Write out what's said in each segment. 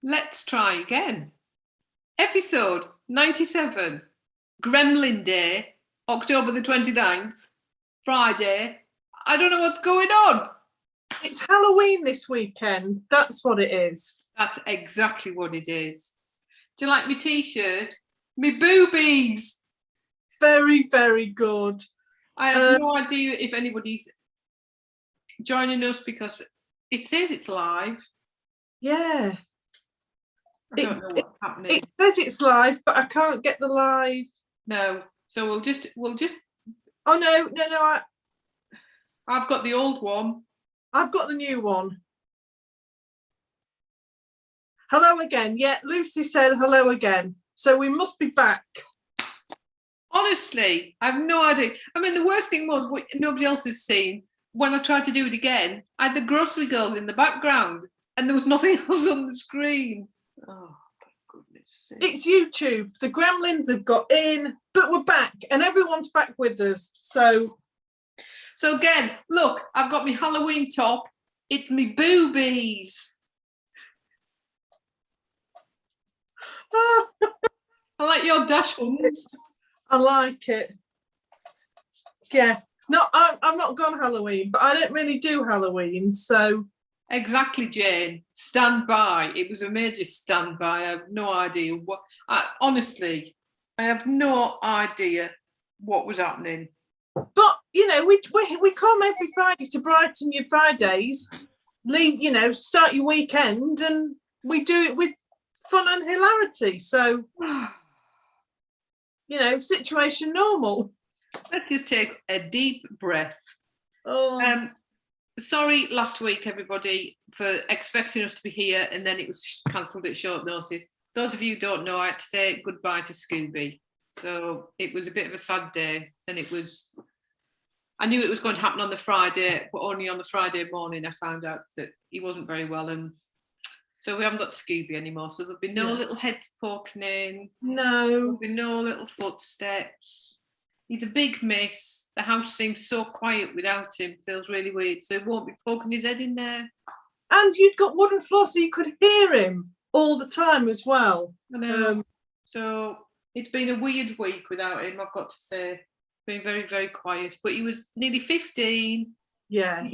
Let's try again. Episode 97, Gremlin Day, October the 29th, Friday. I don't know what's going on. It's Halloween this weekend. That's what it is. That's exactly what it is. Do you like my t-shirt? Me boobies. Very, very good. I have no idea if anybody's joining us because it says it's live. Yeah. I don't know what's happening. It says it's live, but I can't get the live. No. So we'll just. Oh no! I've got the old one. I've got the new one. Hello again. Yeah, Lucy said hello again. So we must be back. Honestly, I have no idea. I mean, the worst thing was what nobody else has seen. When I tried to do it again, I had the grocery girls in the background, and there was nothing else on the screen. Oh, for goodness sake. It's YouTube. The gremlins have got in, but we're back, and everyone's back with us. So again, look, I've got my Halloween top. It's me boobies. I like your dash ones. I like it. Yeah. No, I'm not gone Halloween, but I don't really do Halloween, so. Exactly, Jane. Stand by. It was a major stand by. I have no idea what. Honestly, I have no idea what was happening. But you know, we come every Friday to brighten your Fridays. Leave, you know, start your weekend, and we do it with fun and hilarity. So, you know, situation normal. Let's just take a deep breath. Oh. Sorry last week, everybody, for expecting us to be here and then it was cancelled at short notice. Those of you who don't know, I had to say goodbye to Scooby. So it was a bit of a sad day, and I knew it was going to happen on the Friday, but only on the Friday morning I found out that he wasn't very well, and so we haven't got Scooby anymore. So there'll be no little heads poking in. No. There'll be no little footsteps. He's a big miss. The house seems so quiet without him. Feels really weird. So he won't be poking his head in there. And you'd got wooden floor, so you could hear him all the time as well. I know. So it's been a weird week without him, I've got to say. It's been very, very quiet. But he was nearly 15. Yeah.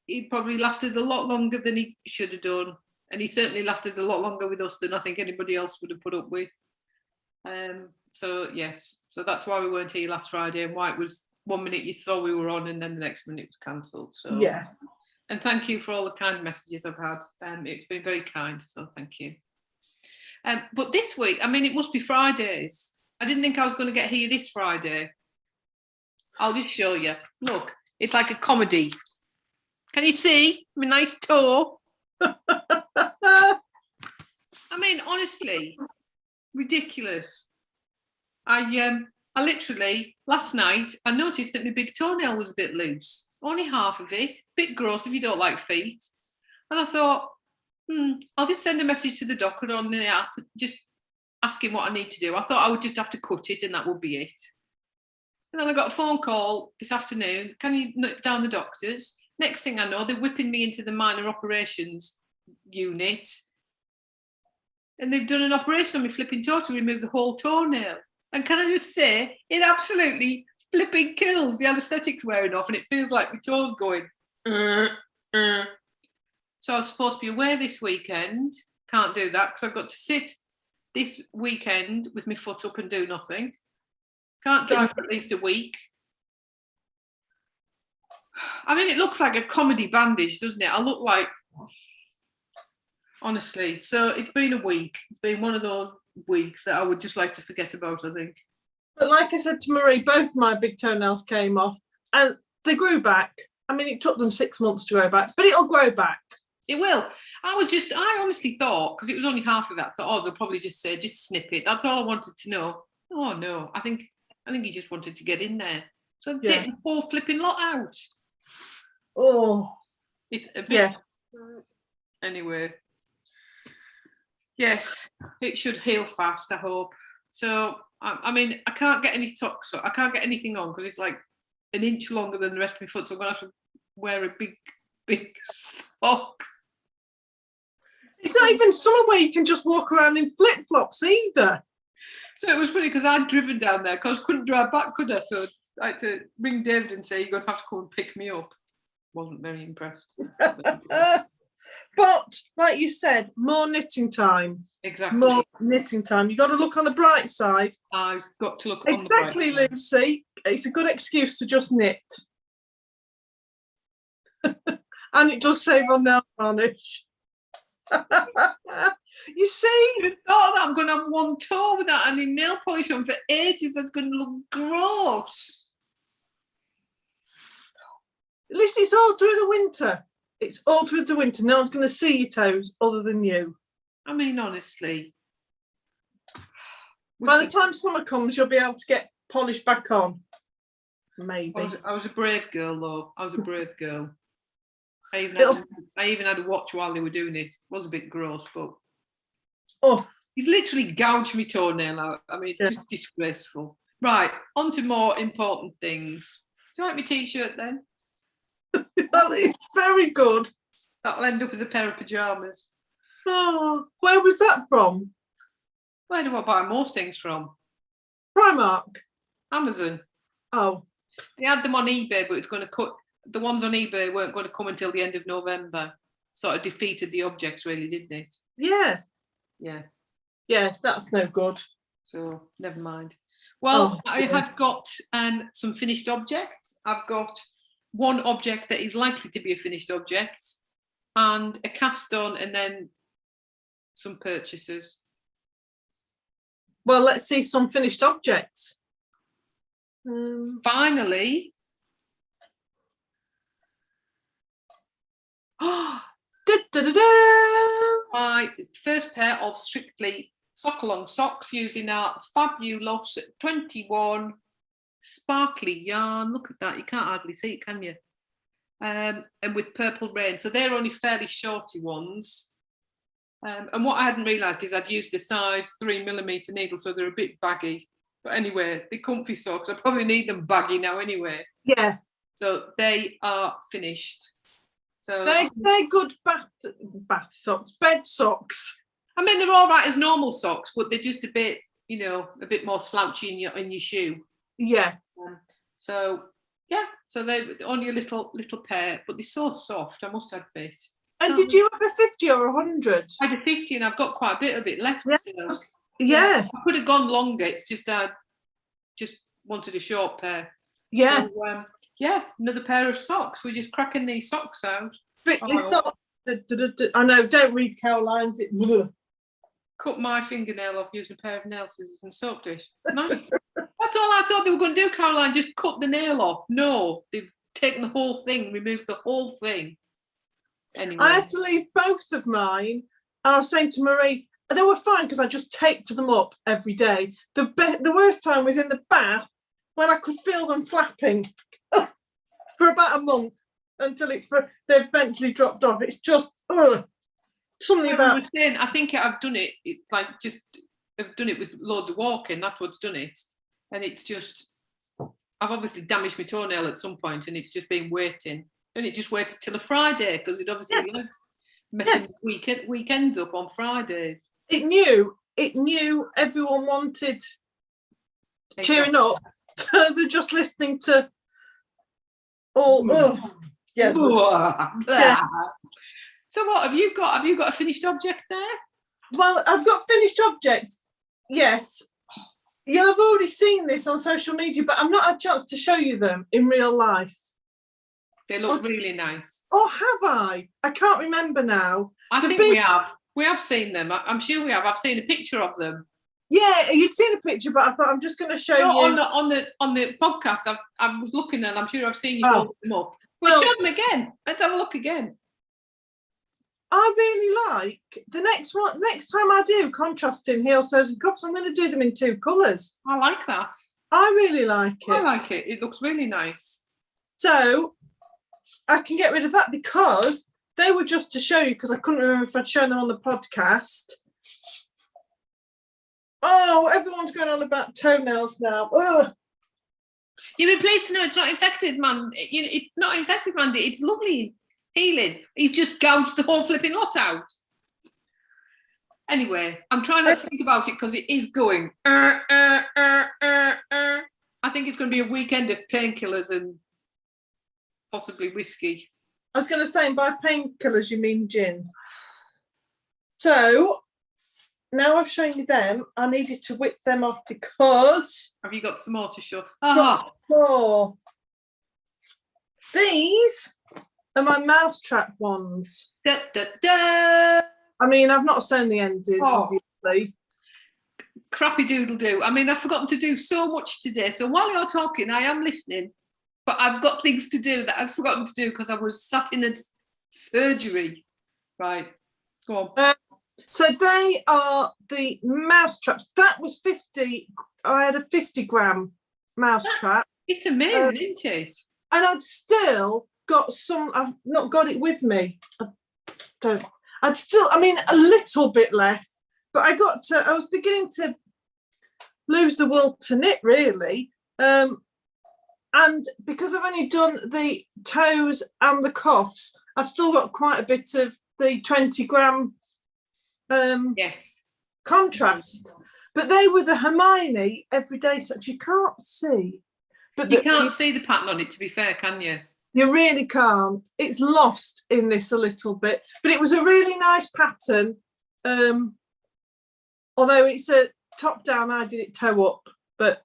He probably lasted a lot longer than he should have done. And he certainly lasted a lot longer with us than I think anybody else would have put up with. So yes, so that's why we weren't here last Friday, and why it was 1 minute you saw we were on and then the next minute it was cancelled. So yeah. And thank you for all the kind messages I've had. It's been very kind, so thank you. But this week, I mean, it must be Fridays. I didn't think I was going to get here this Friday. I'll just show you. Look, it's like a comedy. Can you see my nice toe? I mean, honestly, ridiculous. I literally, last night, I noticed that my big toenail was a bit loose. Only half of it. Bit gross if you don't like feet. And I thought, I'll just send a message to the doctor on the app, just asking what I need to do. I thought I would just have to cut it and that would be it. And then I got a phone call this afternoon. Can you note down the doctors? Next thing I know, they're whipping me into the minor operations unit. And they've done an operation on my flipping toe to remove the whole toenail. And can I just say, it absolutely flipping kills. The anaesthetic's wearing off and it feels like my toe's going. So I was supposed to be away this weekend. Can't do that because I've got to sit this weekend with my foot up and do nothing. Can't drive for at least a week. I mean, it looks like a comedy bandage, doesn't it? I look like, honestly. So it's been a week. It's been one of those weeks that I would just like to forget about, I think. But like I said to Marie, both my big toenails came off and they grew back. I mean, it took them 6 months to grow back, but it'll grow back. It will. I honestly thought, because it was only half of that, I thought, oh, they'll probably just say, just snip it. That's all I wanted to know. Oh, no. I think he just wanted to get in there. So take the whole flipping lot out. Oh. It's a bit. Anyway. Yes, it should heal fast, I hope. So, I mean, I can't get any socks. I can't get anything on because it's like an inch longer than the rest of my foot. So I'm going to have to wear a big sock. It's not even summer where you can just walk around in flip-flops either. So it was funny because I'd driven down there because I couldn't drive back, could I? So I had to ring David and say, you're going to have to come and pick me up. Wasn't very impressed. But, like you said, more knitting time. Exactly. More knitting time. You've got to look on the bright side. I've got to look on Exactly, the bright side. Lucy. It's a good excuse to just knit. And it does save on nail varnish. You see? I thought that I'm going to have one toe without any nail polish on for ages. That's going to look gross. At least it's all through the winter. It's all through the winter. No one's going to see your toes other than you. I mean, honestly. By the time summer comes, you'll be able to get polish back on. Maybe. I was a brave girl, though. I was a brave girl. I even had a watch while they were doing it. It was a bit gross, but you've literally gouged my toenail out. I mean, it's just disgraceful. Right, on to more important things. Do you like my t-shirt then? Well, it's very good. That'll end up as a pair of pyjamas. Oh, where was that from? Where do I buy most things from? Primark. Amazon. Oh. They had them on eBay, but it's going to cut. The ones on eBay weren't going to come until the end of November. Sort of defeated the objects, really, didn't it? Yeah. Yeah. Yeah, that's no good. So never mind. Well, I have got some finished objects. I've got one object that is likely to be a finished object, and a cast on, and then some purchases. Well, let's see some finished objects. Finally. My first pair of strictly sock-along socks using our Fab-u-lous21 sparkly yarn. Look at that, you can't hardly see it, can you? And with Purple Rain. So they're only fairly shorty ones. And what I hadn't realised is I'd used a size 3mm needle, so they're a bit baggy. But anyway, they're comfy socks. I probably need them baggy now anyway. Yeah. So they are finished. So they're good bath socks, bed socks. I mean, they're all right as normal socks, but they're just a bit, a bit more slouchy in your shoe. Yeah. So they're only a little pair, but they're so soft. I must admit. And did you have a 50 or 100? I had a 50, and I've got quite a bit of it left still. Yeah. I could have gone longer. It's just I just wanted a short pair. Yeah. So, another pair of socks. We're just cracking these socks out. Strictly socks. I know, don't read Caroline's. Cut my fingernail off using a pair of nail scissors and soap dish. Nice. That's all I thought they were going to do, Caroline, just cut the nail off. No, they've taken the whole thing, removed the whole thing. Anyway. I had to leave both of mine. And I was saying to Marie, they were fine because I just taped them up every day. The worst time was in the bath when I could feel them flapping for about a month until they eventually dropped off. It's just something about. I think I've done it. It's like I've done it with loads of walking. That's what's done it, and it's just I've obviously damaged my toenail at some point, and it's just been waiting, and it just waited till a Friday because it obviously likes messing weekends up on Fridays. It knew everyone wanted cheering up. So they're just listening to all. Yeah. So what have you got? Have you got a finished object there? Well, I've got finished object. Yes. You'll have already seen this on social media, but I've not had a chance to show you them in real life. They look really nice. Oh, have I? I can't remember now. I think we have. We have seen them. I'm sure we have. I've seen a picture of them. Yeah, you'd seen a picture, but I thought I'm just going to show you. On the podcast, I was looking and I'm sure I've seen you hold them up. Well, show them again. Let's have a look again. I really like the next one. Next time I do contrasting heels, hose and cuffs, I'm going to do them in 2 colours. I like that. I really like it. I like it. It looks really nice. So I can get rid of that because they were just to show you, because I couldn't remember if I'd shown them on the podcast. Oh, everyone's going on about toenails now. Ugh. You'll be pleased to know it's not infected, man. It's not infected, Mandy. It's lovely healing. He's just gouged the whole flipping lot out. Anyway, I'm trying not to think about it because it is going. I think it's going to be a weekend of painkillers and possibly whiskey. I was going to say, by painkillers, you mean gin. So now I've shown you them, I needed to whip them off because... Have you got some more to show? More. These are my Mousetrap ones. Da, da, da. I mean, I've not sewn the ends in, obviously. Crappy doodle do. I mean, I've forgotten to do so much today. So while you're talking, I am listening, but I've got things to do that I've forgotten to do because I was sat in a surgery. Right, go on. So they are the Mousetraps. That was 50. I had a 50-gram Mousetrap. It's amazing, isn't it? And I'd still got some. I've not got it with me. I'd still. I mean, a little bit left, but I was beginning to lose the will to knit, really. And because I've only done the toes and the cuffs, I've still got quite a bit of the 20-gram. Yes. Contrast, but they were the Hermione everyday such you can't see, but you can't see the pattern on it, to be fair, can you? You really can't. It's lost in this a little bit, but it was a really nice pattern, although it's a top down, I did it toe up, but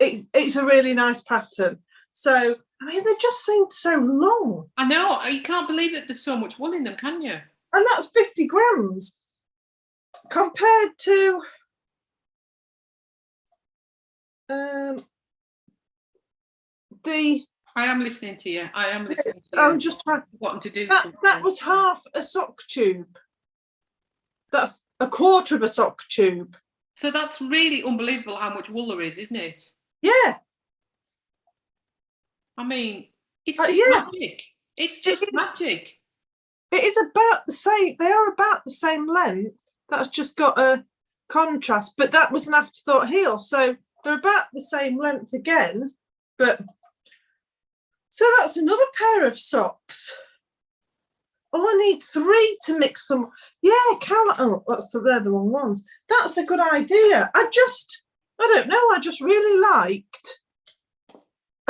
it's a really nice pattern. So I mean, they just seemed so long. I know, you can't believe that there's so much wool in them, can you? And that's 50 grams compared to the... I am listening to you. I am listening to you. I'm just trying... Wanting to do that was half a sock tube. That's a quarter of a sock tube. So that's really unbelievable how much wool there is, isn't it? Yeah. I mean, it's just magic. It's just magic. It is about the same. They are about the same length. That's just got a contrast, but that was an afterthought heel. So they're about the same length again. But so that's another pair of socks. Oh, I need 3 to mix them. Yeah, Caroline. Oh, they're the wrong ones. That's a good idea. I don't know. I just really liked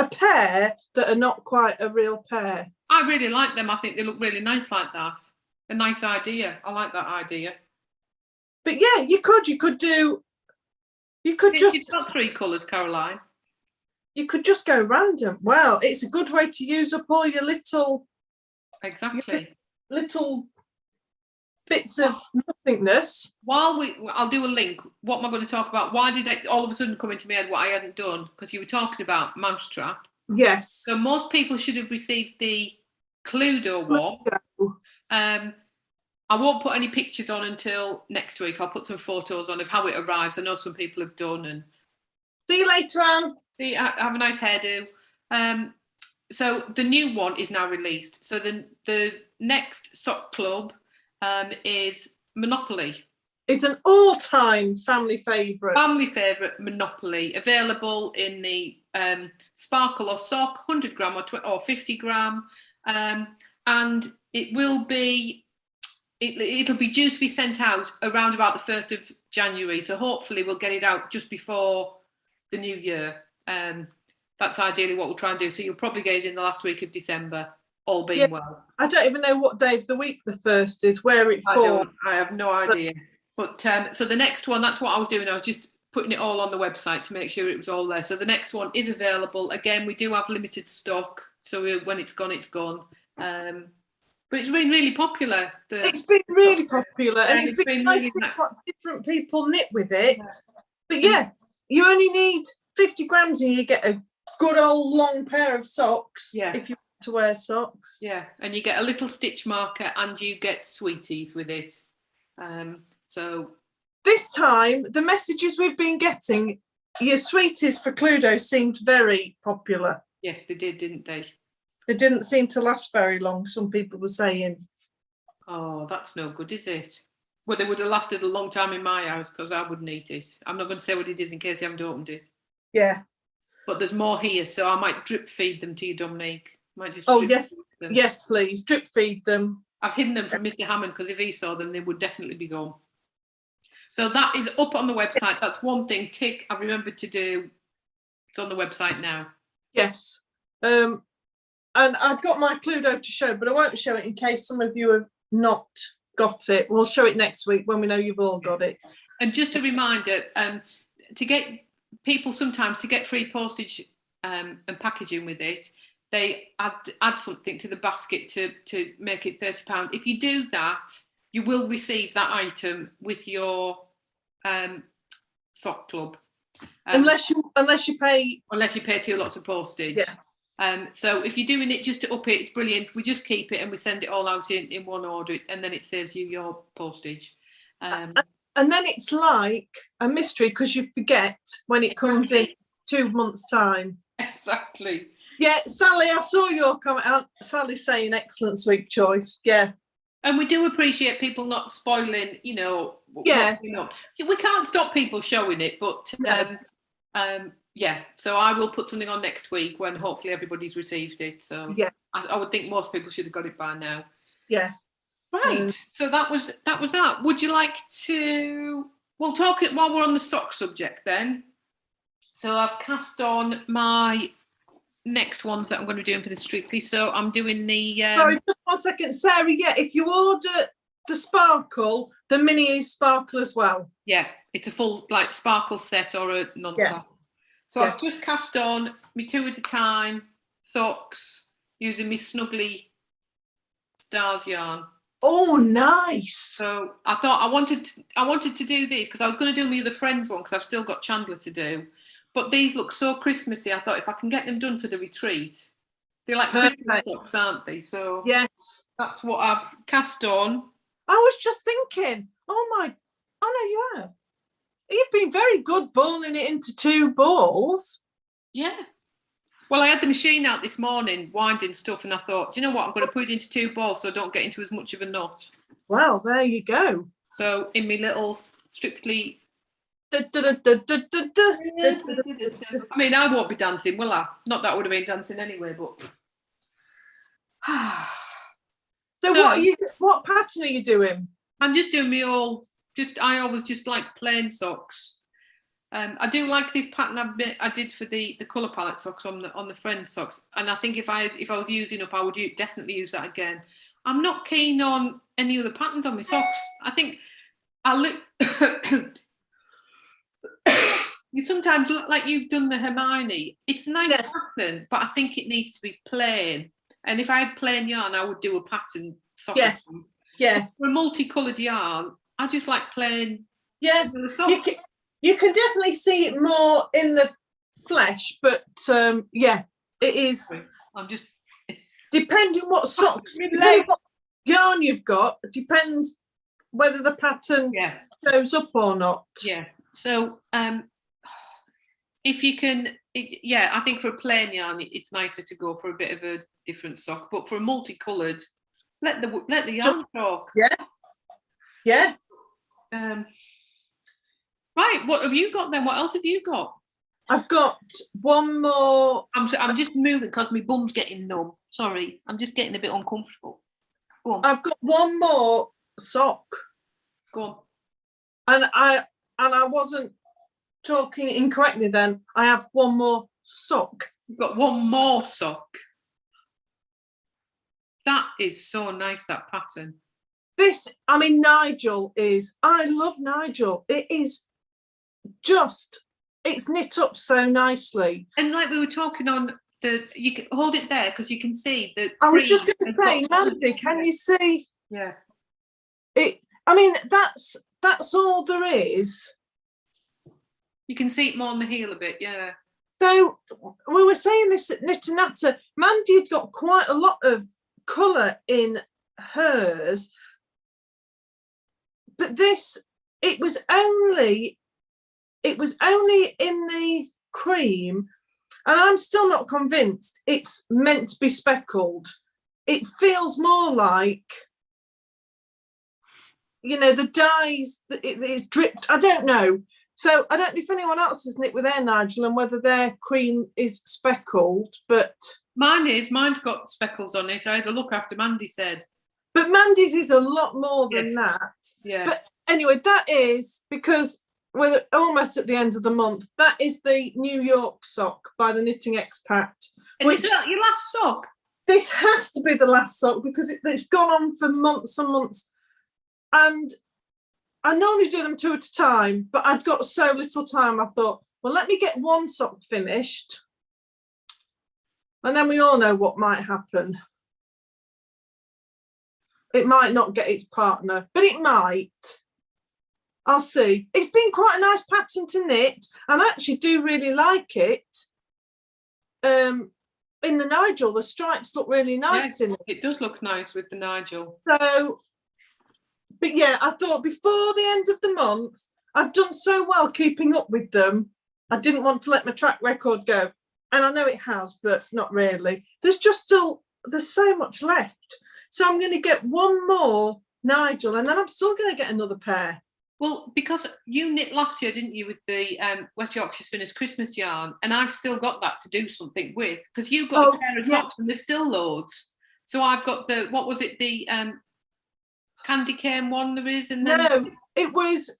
a pair that are not quite a real pair. I really like them. I think they look really nice like that. A nice idea. I like that idea. But yeah, you could just... You've got 3 colours, Caroline. You could just go random. Well, it's a good way to use up all your little... Exactly. Little bits of nothingness. I'll do a link. What am I going to talk about? Why did it all of a sudden come into my head what I hadn't done? Because you were talking about Mousetrap. Yes. So most people should have received the Cluedo one. I won't put any pictures on until next week. I'll put some photos on of how it arrives. I know some people have done. And see you later, Anne. See, have a nice hairdo. So the new one is now released. So the next sock club is Monopoly. It's an all-time family favourite. Family favourite, Monopoly, available in the sparkle or sock, 100 gram or 50 gram, and it will be. It'll be due to be sent out around about the 1st of January. So hopefully we'll get it out just before the new year. That's ideally what we'll try and do. So you'll probably get it in the last week of December, all being well. I don't even know what day of the week the 1st is, where it falls. I have no idea. But so the next one, that's what I was doing. I was just putting it all on the website to make sure it was all there. So the next one is available. Again, we do have limited stock. So when it's gone, it's gone. But it's been really popular. It's been really popular. And it's been nice really to see what different people knit with it. Yeah. But yeah, you only need 50 grams and you get a good old long pair of socks. Yeah. If you want to wear socks. Yeah. And you get a little stitch marker and you get sweeties with it. So this time, the messages we've been getting, your sweeties for Cluedo seemed very popular. Yes, they did, didn't they? They didn't seem to last very long, some people were saying. Oh, that's no good, is it? Well, they would have lasted a long time in my house because I wouldn't eat it. I'm not going to say what it is in case you haven't opened it. Yeah. But there's more here, so I might drip feed them to you, Dominique. Oh, yes. Yes, please. Drip feed them. I've hidden them from Mr. Hammond because if he saw them, they would definitely be gone. So that is up on the website. That's one thing. Tick, I've remembered to do. It's on the website now. Yes. And I've got my Cluedo to show, but I won't show it in case some of you have not got it. We'll show it next week when we know you've all got it. And just a reminder, to get people sometimes to get free postage and packaging with it, they add something to the basket to make it £30. If you do that, you will receive that item with your sock club. Unless you pay 2 lots of postage. Yeah. So if you're doing it just to up it, it's brilliant. We just keep it and we send it all out in one order, and then it saves you your postage. And then it's like a mystery because you forget when it comes in 2 months' time. Exactly. Yeah, Sally, I saw your comment. Sally's saying excellent sweet choice. Yeah. And we do appreciate people not spoiling, Yeah. We can't stop people showing it, but yeah. So I will put something on next week when hopefully everybody's received it. So yeah, I would think most people should have got it by now. Yeah. Right. So that was that. Would you like to? We'll talk it while we're on the sock subject then. So I've cast on my next ones that I'm going to be doing for the Strictly. So I'm doing the. Sorry, just 1 second, Sarah. Yeah, if you order the sparkle, the mini is sparkle as well. Yeah, it's a full like sparkle set or a non-sparkle. Yeah. So I've just cast on me 2 at a time socks using me Snuggly Stars yarn. Oh, nice. So I thought I wanted to do these because I was going to do my other friends one because I've still got Chandler to do. But these look so Christmassy. I thought if I can get them done for the retreat, they're like Christmas socks, aren't they? So yes, that's what I've cast on. I was just thinking, oh no, you have. You've been very good balling it into 2 balls. Yeah. Well, I had the machine out this morning, winding stuff, and I thought, do you know what? I'm going to put it into 2 balls so I don't get into as much of a knot. Well, there you go. So in my little Strictly. I mean, I won't be dancing, will I? Not that I would have been dancing anyway, but. So what pattern are you doing? I'm just doing me all. I always just like plain socks. I do like this pattern I did for the colour palette socks on the Friends socks, and I think if I was using up, I would definitely use that again. I'm not keen on any other patterns on my socks. I think I look. You sometimes look like you've done the Hermione. It's a nice pattern, but I think it needs to be plain. And if I had plain yarn, I would do a pattern sock. Yes. Yeah. For a multicoloured yarn, I just like plain. Yeah. You can definitely see it more in the flesh, but yeah, it is. I'm just depending what socks, depending what yarn you've got, depends whether the pattern shows up or not. Yeah. So if you can, I think for a plain yarn, it's nicer to go for a bit of a different sock. But for a multicoloured, let the yarn talk. Yeah. Yeah. Right. What have you got then? What else have you got? I've got one more. I'm just moving because my bum's getting numb. Sorry, I'm just getting a bit uncomfortable. Go on. I've got one more sock. Go on. And I wasn't talking incorrectly then. I have one more sock. You've got one more sock. That is so nice, that pattern. Nigel is, I love Nigel. It is just, it's knit up so nicely. And like we were talking on you can hold it there because you can see the. I was just going to say, Mandy, can you see? Yeah. That's all there is. You can see it more on the heel a bit, yeah. So we were saying this at Knit and Natter. Mandy had got quite a lot of colour in hers, but it was only in the cream, and I'm still not convinced it's meant to be speckled. It feels more like, the dyes that it's dripped. I don't know. So I don't know if anyone else has knit with their Nigel and whether their cream is speckled, but mine's got speckles on it. I had a look after Mandy said. But Mandy's is a lot more than Yes. that. Yeah. But anyway, that is because we're almost at the end of the month. That is the New York sock by the Knitting Expat. And is that your last sock? This has to be the last sock because it's gone on for months and months. And I normally do them 2 at a time, but I'd got so little time. I thought, well, let me get one sock finished. And then we all know what might happen. It might not get its partner, but it might. I'll see. It's been quite a nice pattern to knit, and I actually do really like it. In the Nigel, the stripes look really nice in it. It does look nice with the Nigel. So, but yeah, I thought before the end of the month, I've done so well keeping up with them. I didn't want to let my track record go. And I know it has, but not really. There's so much left. So I'm going to get one more Nigel, and then I'm still going to get another pair. Well, because you knit last year, didn't you, with the West Yorkshire Spinners Christmas yarn, and I've still got that to do something with, because you've got a pair of socks and there's still loads. So I've got the, what was it, the candy cane one there is, and then no, it was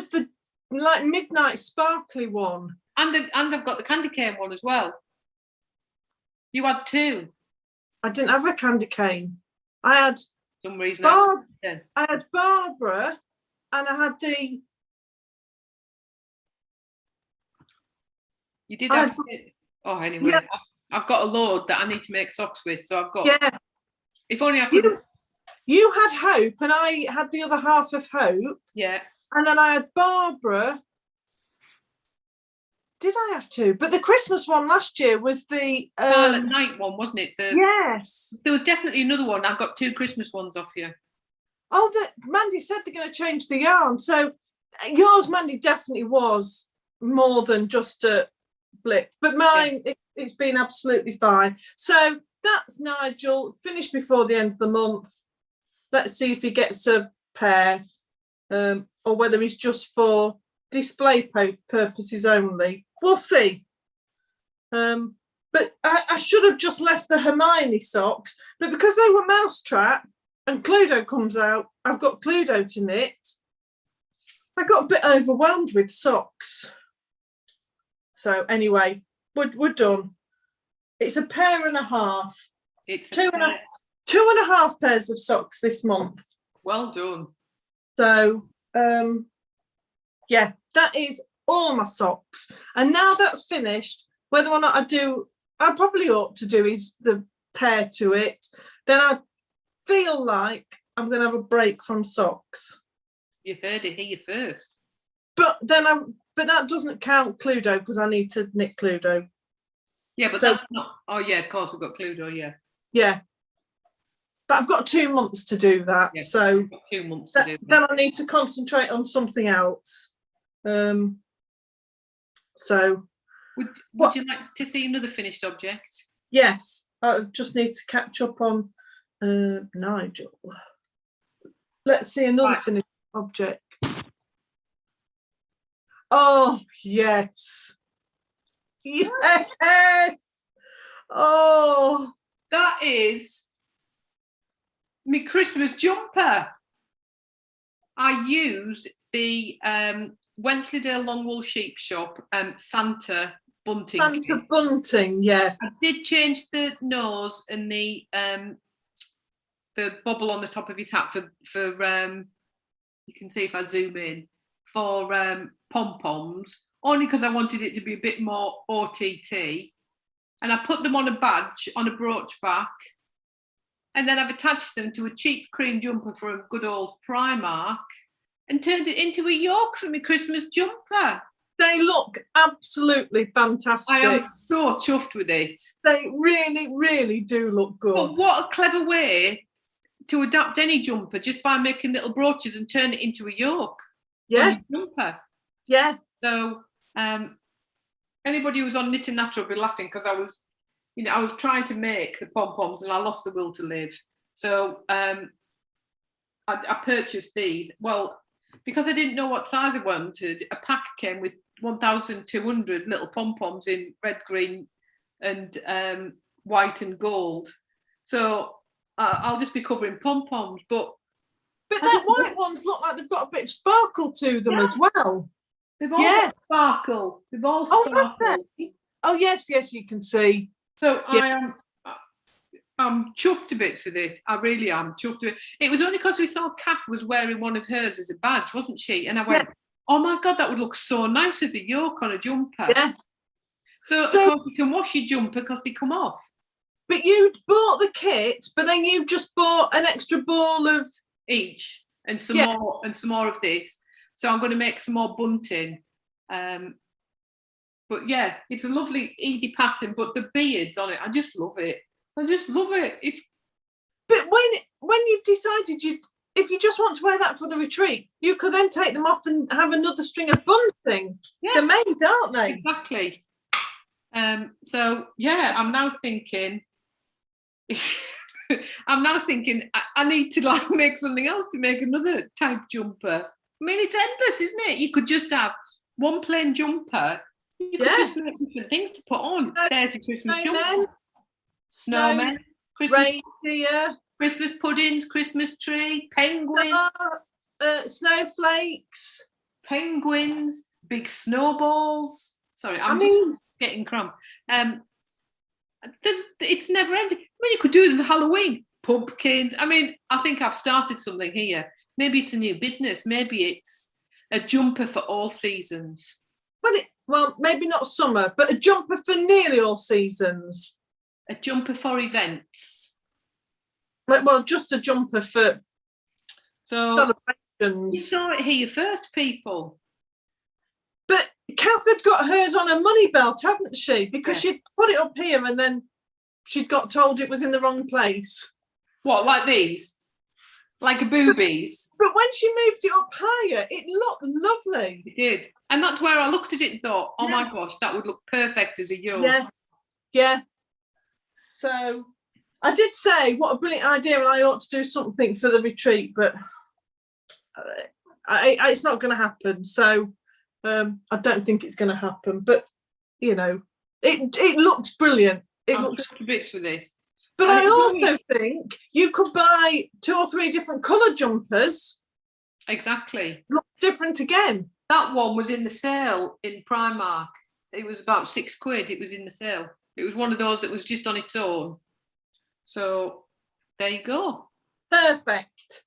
the like midnight sparkly one, and I've got the candy cane one as well. You had two. I didn't have a candy cane. I had For some reason. I had Barbara, and I had the. You did have. Oh, anyway, yeah. I've got a load that I need to make socks with, so I've got. Yeah. If only I could. You had Hope, and I had the other half of Hope. Yeah. And then I had Barbara. Did I have two? But the Christmas one last year was the Silent Night one, wasn't it? Yes. There was definitely another one. I got 2 Christmas ones off you. Oh, Mandy said they're going to change the yarn. So yours, Mandy, definitely was more than just a blip. But mine, it's been absolutely fine. So that's Nigel, finished before the end of the month. Let's see if he gets a pair, or whether he's just for display purposes only. We'll see. But I should have just left the Hermione socks, but because they were Mousetrap and Cluedo comes out, I've got Cluedo to knit. I got a bit overwhelmed with socks. So anyway, we're done. It's a pair and a half. It's two and a half pairs of socks this month. Well done. So yeah, that is all my socks. And now that's finished, whether or not I probably ought to do is the pair to it, then I feel like I'm going to have a break from socks. You heard it here first. But that doesn't count Cluedo because I need to knit Cluedo. Yeah, but that's not. Oh yeah, of course we've got Cluedo. Yeah. Yeah. But I've got 2 months to do that, yeah, so 2 months to do that. Then I need to concentrate on something else. So would you like to see another finished object? Yes, I just need to catch up on Nigel. Let's see another finished object. Oh yes, yes. Oh, that is my Christmas jumper. I used the Wensleydale Longwool Sheep shop Santa bunting. Santa bunting, yeah. I did change the nose and the bubble on the top of his hat for you can see if I zoom in, for pom-poms, only because I wanted it to be a bit more OTT. And I put them on a badge, on a brooch back. And then I've attached them to a cheap cream jumper for a good old Primark and turned it into a yoke for my Christmas jumper. They look absolutely fantastic. I am so chuffed with it. They really, really do look good. But what a clever way to adapt any jumper, just by making little brooches and turn it into a yoke. Yeah. Jumper. Yeah. So anybody who was on Knitting Natural will be laughing because I was trying to make the pom-poms and I lost the will to live. So I purchased these. Well, because I didn't know what size I wanted, a pack came with 1,200 little pom-poms in red, green and white and gold. So I'll just be covering pom-poms, but that white ones look like they've got a bit of sparkle to them as well. They've all got sparkle. They've all sparkle. Oh yes, you can see. So I'm chuffed to bits for this. I really am chuffed to bits. It was only because we saw Kath was wearing one of hers as a badge, wasn't she? And I went, oh my God, that would look so nice as a yoke on a jumper. Yeah. So of course you can wash your jumper because they come off. But you bought the kit, but then you just bought an extra ball of each and some more of this. So I'm going to make some more bunting. But yeah, it's a lovely, easy pattern. But the beads on it, I just love it. I just love it. But when you've decided if you just want to wear that for the retreat, you could then take them off and have another string of bunting. Yeah. They're made, aren't they? Exactly. So yeah, I'm now thinking I need to make something else to make another type jumper. I mean, it's endless, isn't it? You could just have one plain jumper. You could just make different things to put on. There's a Christmas jumper. Snowmen, reindeer, Christmas puddings, Christmas tree, penguins, snowflakes, penguins, big snowballs. Sorry, I'm getting cramp. It's never ending. I mean, you could do them for Halloween. Pumpkins. I mean, I think I've started something here. Maybe it's a new business. Maybe it's a jumper for all seasons. Well, maybe not summer, but a jumper for nearly all seasons. A jumper for events. Well, just a jumper for celebrations. You saw it here first, people. But Kath had got hers on a money belt, hadn't she? Because she'd put it up here and then she'd got told it was in the wrong place. What, like these? Like a boobies? But when she moved it up higher, it looked lovely. It did. And that's where I looked at it and thought, oh my gosh, that would look perfect as a yoke. Yeah. So I did say, what a brilliant idea, and I ought to do something for the retreat, but it's not going to happen. So I don't think it's going to happen. But, you know, it looked brilliant. It looked to bits for this. But I also think you could buy 2 or 3 different colour jumpers. Exactly. Look different again. That one was in the sale in Primark. It was about £6. It was in the sale. It was one of those that was just on its own. So there you go. Perfect.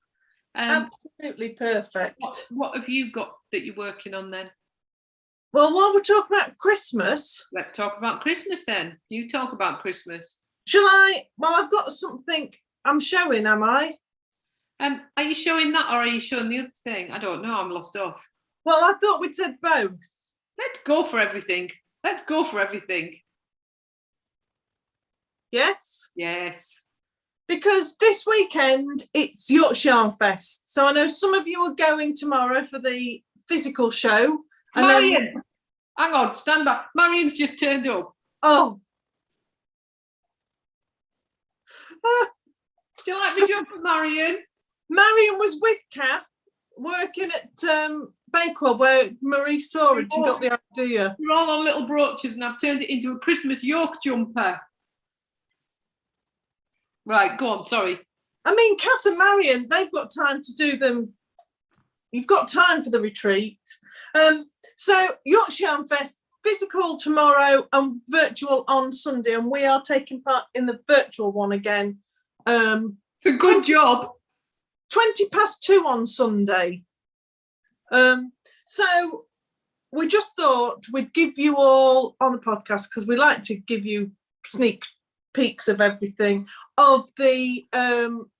Absolutely perfect. What have you got that you're working on then? Well, while we're talking about Christmas... Let's talk about Christmas then. You talk about Christmas. Shall I? Well, I've got something I'm showing, am I? Are you showing that or are you showing the other thing? I don't know. I'm lost off. Well, I thought we'd said both. Let's go for everything. Yes? Yes. Because this weekend, it's Yorkshire Fest. So I know some of you are going tomorrow for the physical show. Marion! Hang on, stand back. Marion's just turned up. Oh. Do you like me jumping, Marion? Marion was with Kath working at Bakewell where Marie saw it. She got the idea. We're all on little brooches and I've turned it into a Christmas yoke jumper. Right, go on, sorry. I mean, Kath and Marion, they've got time to do them. You've got time for the retreat. So Yorkshire Fest, physical tomorrow and virtual on Sunday, and we are taking part in the virtual one again. It's a good job. 2:20 on Sunday. So we just thought we'd give you all on the podcast, because we like to give you sneak peeks of everything, of the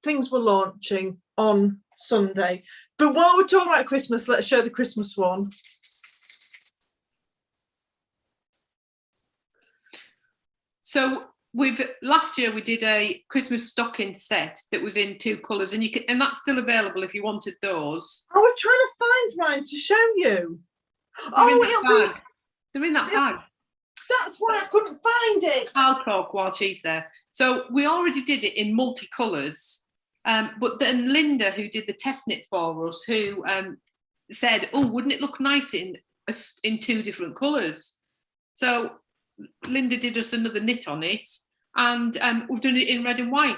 things we're launching on Sunday. But while we're talking about Christmas, let's show the Christmas one. So last year we did a Christmas stocking set that was in 2 colours, and that's still available if you wanted those. I was trying to find mine to show you. They're in that bag. That's why I couldn't find it. I'll talk while she's there. So we already did it in multicolours, but then Linda, who did the test knit for us, who said, "Oh, wouldn't it look nice in 2 different colours?" So Linda did us another knit on it, and we've done it in red and white,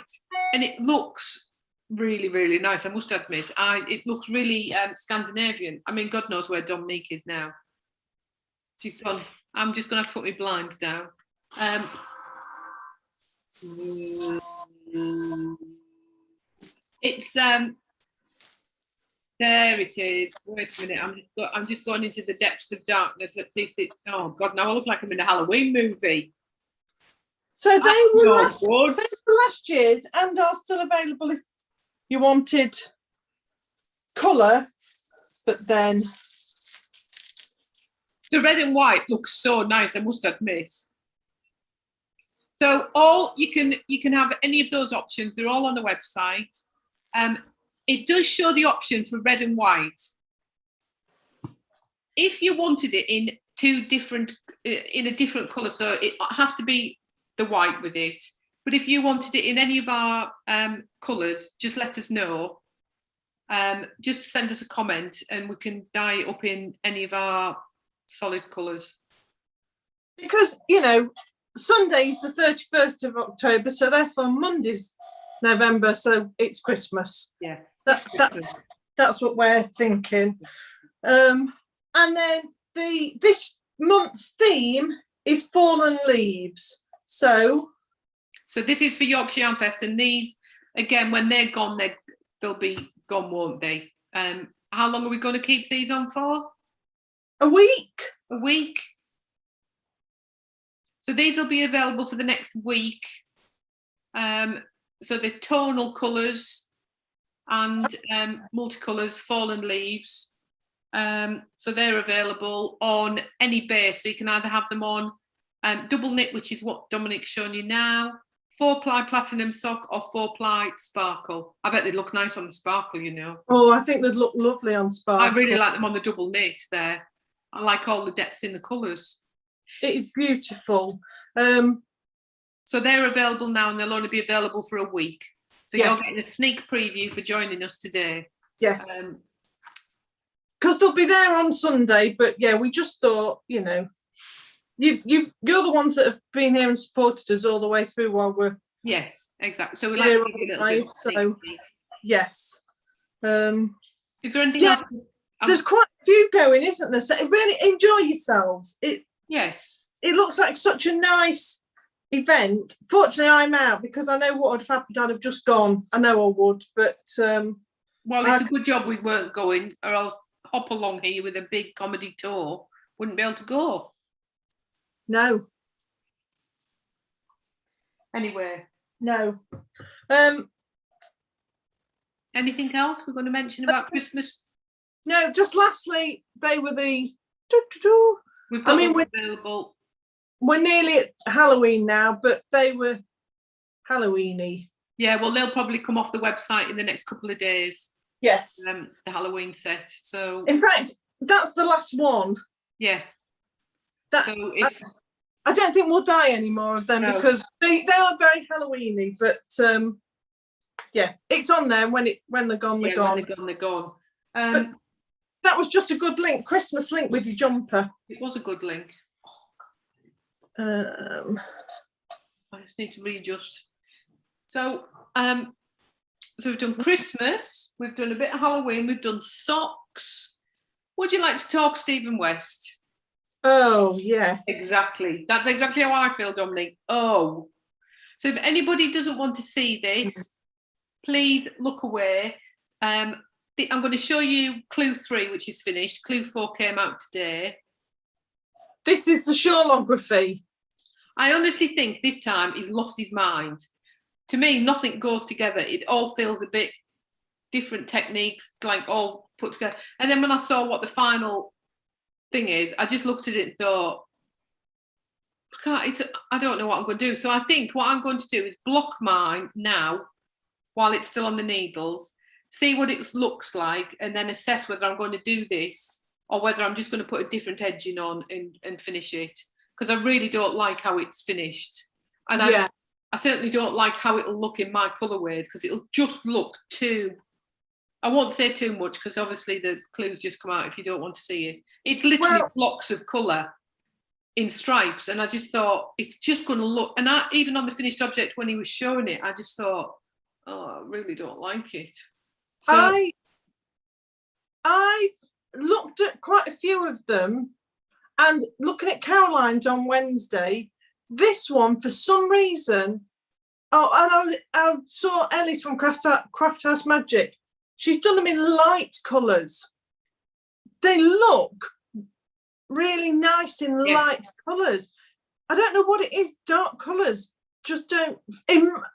and it looks really, really nice. I must admit, it looks really Scandinavian. I mean, God knows where Dominique is now. She's gone. I'm just going to have to put my blinds down. It's there it is. Wait a minute. I'm just going into the depths of darkness. Let's see if it's. Oh God! Now I look like I'm in a Halloween movie. So they were good. last year's and are still available if you wanted colour, but then the red and white looks so nice, I must admit. So all you can have any of those options. They're all on the website. It does show the option for red and white. If you wanted it in in a different colour, so it has to be the white with it. But if you wanted it in any of our colours, just let us know. Just send us a comment and we can dye it up in any of our solid colours. Because, you know, Sunday's the 31st of October, so therefore Monday's November, so it's Christmas. Yeah. That's what we're thinking. And then this month's theme is fallen leaves. So this is for Yorkshire Yarn Fest, and these, again, when they're gone, they'll be gone, won't they? How long are we going to keep these on for? a week. A week. So these will be available for the next week. So the tonal colours and multicolours, fallen leaves. So they're available on any base. So you can either have them on double knit, which is what Dominique's showing you now, 4-ply platinum sock or 4-ply sparkle. I bet they'd look nice on the sparkle, you know. Oh, I think they'd look lovely on sparkle. I really like them on the double knit there. I like all the depths in the colours. It is beautiful. So they're available now and they'll only be available for a week. So yes. You're getting a sneak preview for joining us today. Yes. Because they'll be there on Sunday, but yeah, we just thought, you know, you're the ones that have been here and supported us all the way through while we're. Yes, exactly. So we like to give you a little bit of so yes. Is there anything else? There's quite a few going, isn't there? So really enjoy yourselves. Yes. It looks like such a nice event. Fortunately, I'm out because I know what I'd have just gone. I know I would, but well, it's a good job we weren't going, or else hop along here with a big comedy tour wouldn't be able to go. No. Anyway. No. Anything else we're going to mention about Christmas? No, just lastly, they were the. We've got them available. We're nearly at Halloween now, but they were Halloweeny. Yeah, well, they'll probably come off the website in the next couple of days. Yes. The Halloween set. So. In fact, that's the last one. Yeah. So I don't think we'll dye any more of them because they are very Halloweeny. But yeah, it's on there. When they're gone, they're gone. When they're gone. But that was just a good link, Christmas link with your jumper. It was a good link. I just need to readjust. So we've done Christmas, we've done a bit of Halloween, we've done socks. Would you like to talk Stephen West? Oh, yeah. Exactly. That's exactly how I feel, Dominique. Oh. So if anybody doesn't want to see this, please look away. I'm going to show you Clue 3, which is finished. Clue 4 came out today. This is the shawlography. I honestly think this time he's lost his mind. To me, nothing goes together. It all feels a bit different techniques, like all put together. And then when I saw what the final thing is, I just looked at it and thought, I don't know what I'm going to do. So I think what I'm going to do is block mine now while it's still on the needles, see what it looks like, and then assess whether I'm going to do this or whether I'm just going to put a different edging on and finish it. Because I really don't like how it's finished. And I certainly don't like how it'll look in my colourway, because it'll just look too, I won't say too much because obviously the clues just come out if you don't want to see it. It's literally blocks of colour. in stripes, and I just thought it's just going to look. And even on the finished object when he was showing it, I just thought, oh, I really don't like it. So I looked at quite a few of them, and looking at Caroline's on Wednesday, this one for some reason. Oh, and I saw Ellie's from Craft House Magic. She's done them in light colours. They look really nice in light colours. I don't know what it is. Dark colours just don't.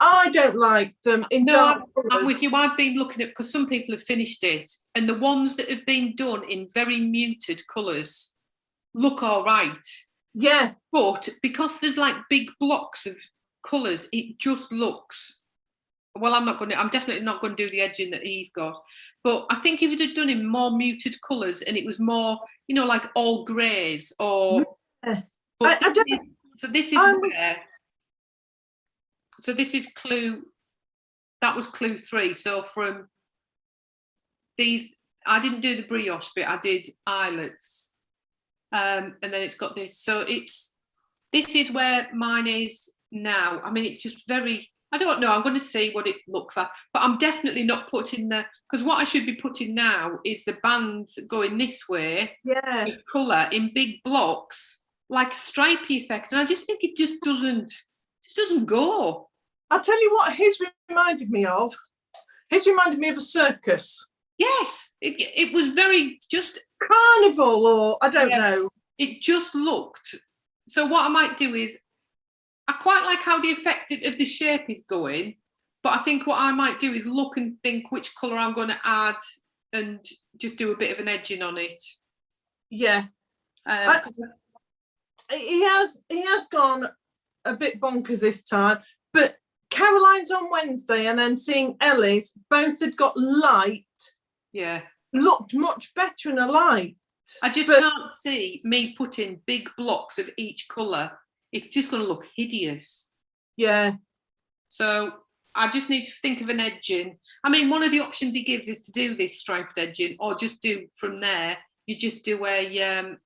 I don't like them in dark colours. I'm with you. I've been looking at, because some people have finished it, and the ones that have been done in very muted colours look all right. Yeah, but because there's like big blocks of colours, it just looks. Well, I'm definitely not going to do the edging that he's got. But I think if it had done in more muted colours and it was more, you know, like all greys or. Yeah. So this is where. So this is clue. That was clue 3. So from these, I didn't do the brioche bit. I did eyelets, and then it's got this. So this is where mine is now. I mean, it's just very. I don't know. I'm going to see what it looks like, but I'm definitely not putting because what I should be putting now is the bands going this way. Yeah. With colour in big blocks, like stripy effects, and I just think it just doesn't go. I'll tell you what his reminded me of. His reminded me of a circus. Yes, it was very just carnival, or I don't know. It just looked. So what I might do is, I quite like how the effect of the shape is going, but I think what I might do is look and think which colour I'm going to add and just do a bit of an edging on it. Yeah. He has gone a bit bonkers this time, but Caroline's on Wednesday and then seeing Ellie's, both had got light. Yeah. Looked much better in a light. I just can't see me putting big blocks of each colour. It's just going to look hideous. Yeah. So I just need to think of an edging. I mean, one of the options he gives is to do this striped edging, or just do from there. You just do a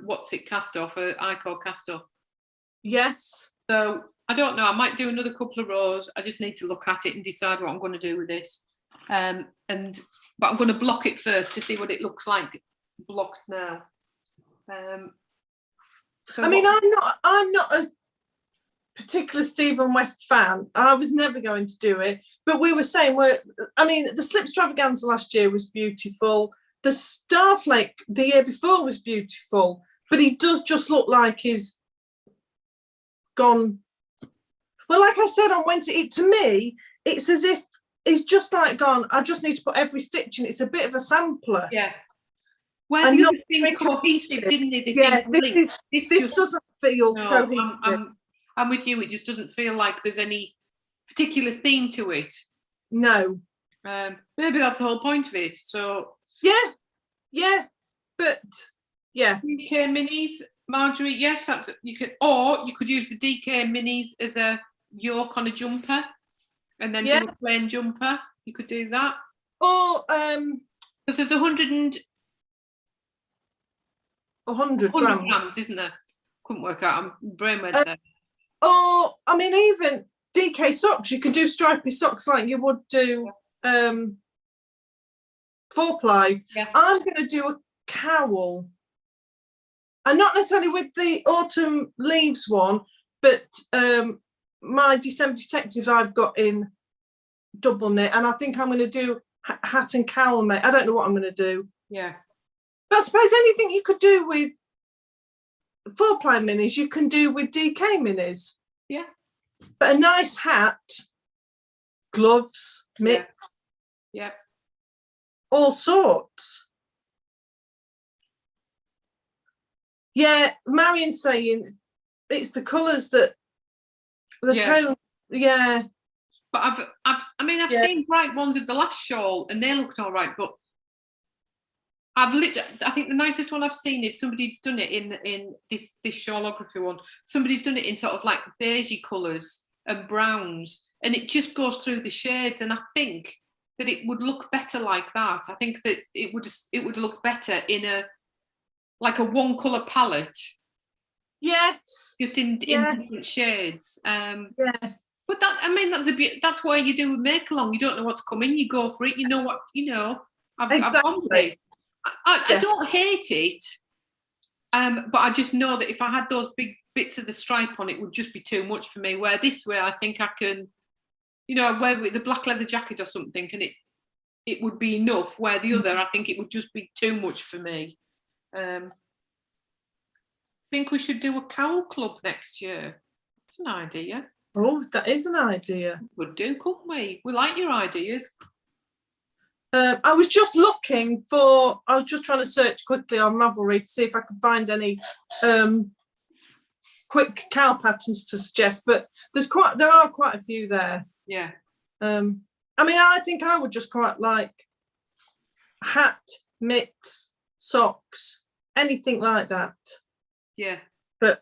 what's it, cast off, a Icor cast off. Yes. So I don't know. I might do another couple of rows. I just need to look at it and decide what I'm going to do with it. But I'm going to block it first to see what it looks like blocked now. So I mean, I'm not a particular Stephen West fan. I was never going to do it, but we were saying the Slip Extravaganza last year was beautiful. The Starflake the year before was beautiful, but he does just look like he's gone. Well, like I said on Wednesday, to me, it's as if he's just like gone, I just need to put every stitch in. It's a bit of a sampler. Yeah. Well, the other thing cohesive, didn't it? This doesn't feel cohesive. I'm with you. It just doesn't feel like there's any particular theme to it. No. Maybe that's the whole point of it. So yeah, but yeah. DK minis, Marjorie. Yes, you could use the DK minis as a yoke on a jumper, and then do a plain jumper. You could do that. Or because there's 100 grams, isn't there? Couldn't work out. I'm brainwave there. Or I mean, even DK socks. You can do stripy socks like you would do 4-ply. Yeah. I'm going to do a cowl, and not necessarily with the autumn leaves one, but my December Detectives I've got in double knit, and I think I'm going to do hat and cowl mate. I don't know what I'm going to do. Yeah. But I suppose anything you could do with 4-ply minis, you can do with DK minis. Yeah. But a nice hat, gloves, mitts. Yeah. All sorts. Yeah, Marion's saying it's the colours that the tone. Yeah. But I've seen bright ones of the last shawl and they looked all right, but I think the nicest one I've seen is somebody's done it in this shawlography one. Somebody's done it in sort of like beigey colours and browns, and it just goes through the shades. And I think that it would look better like that. I think that it would look better in like a one colour palette, Yes. just in Yeah. different shades. Yeah. But that, I mean, that's why you do a make along. You don't know what's coming. You go for it. You know what, I've gone for it. I don't hate it. But I just know that if I had those big bits of the stripe on, it would just be too much for me. Where this way, I think I can, wear with the black leather jacket or something, and it would be enough. Where the other, I think it would just be too much for me. I think we should do a cowl club next year. It's an idea. Oh, that is an idea. Would do, couldn't we? We like your ideas. I was just trying to search quickly on Ravelry to see if I could find any quick cowl patterns to suggest, but there are quite a few there. Yeah. I mean, I think I would just quite like hat, mitts, socks, anything like that. Yeah. But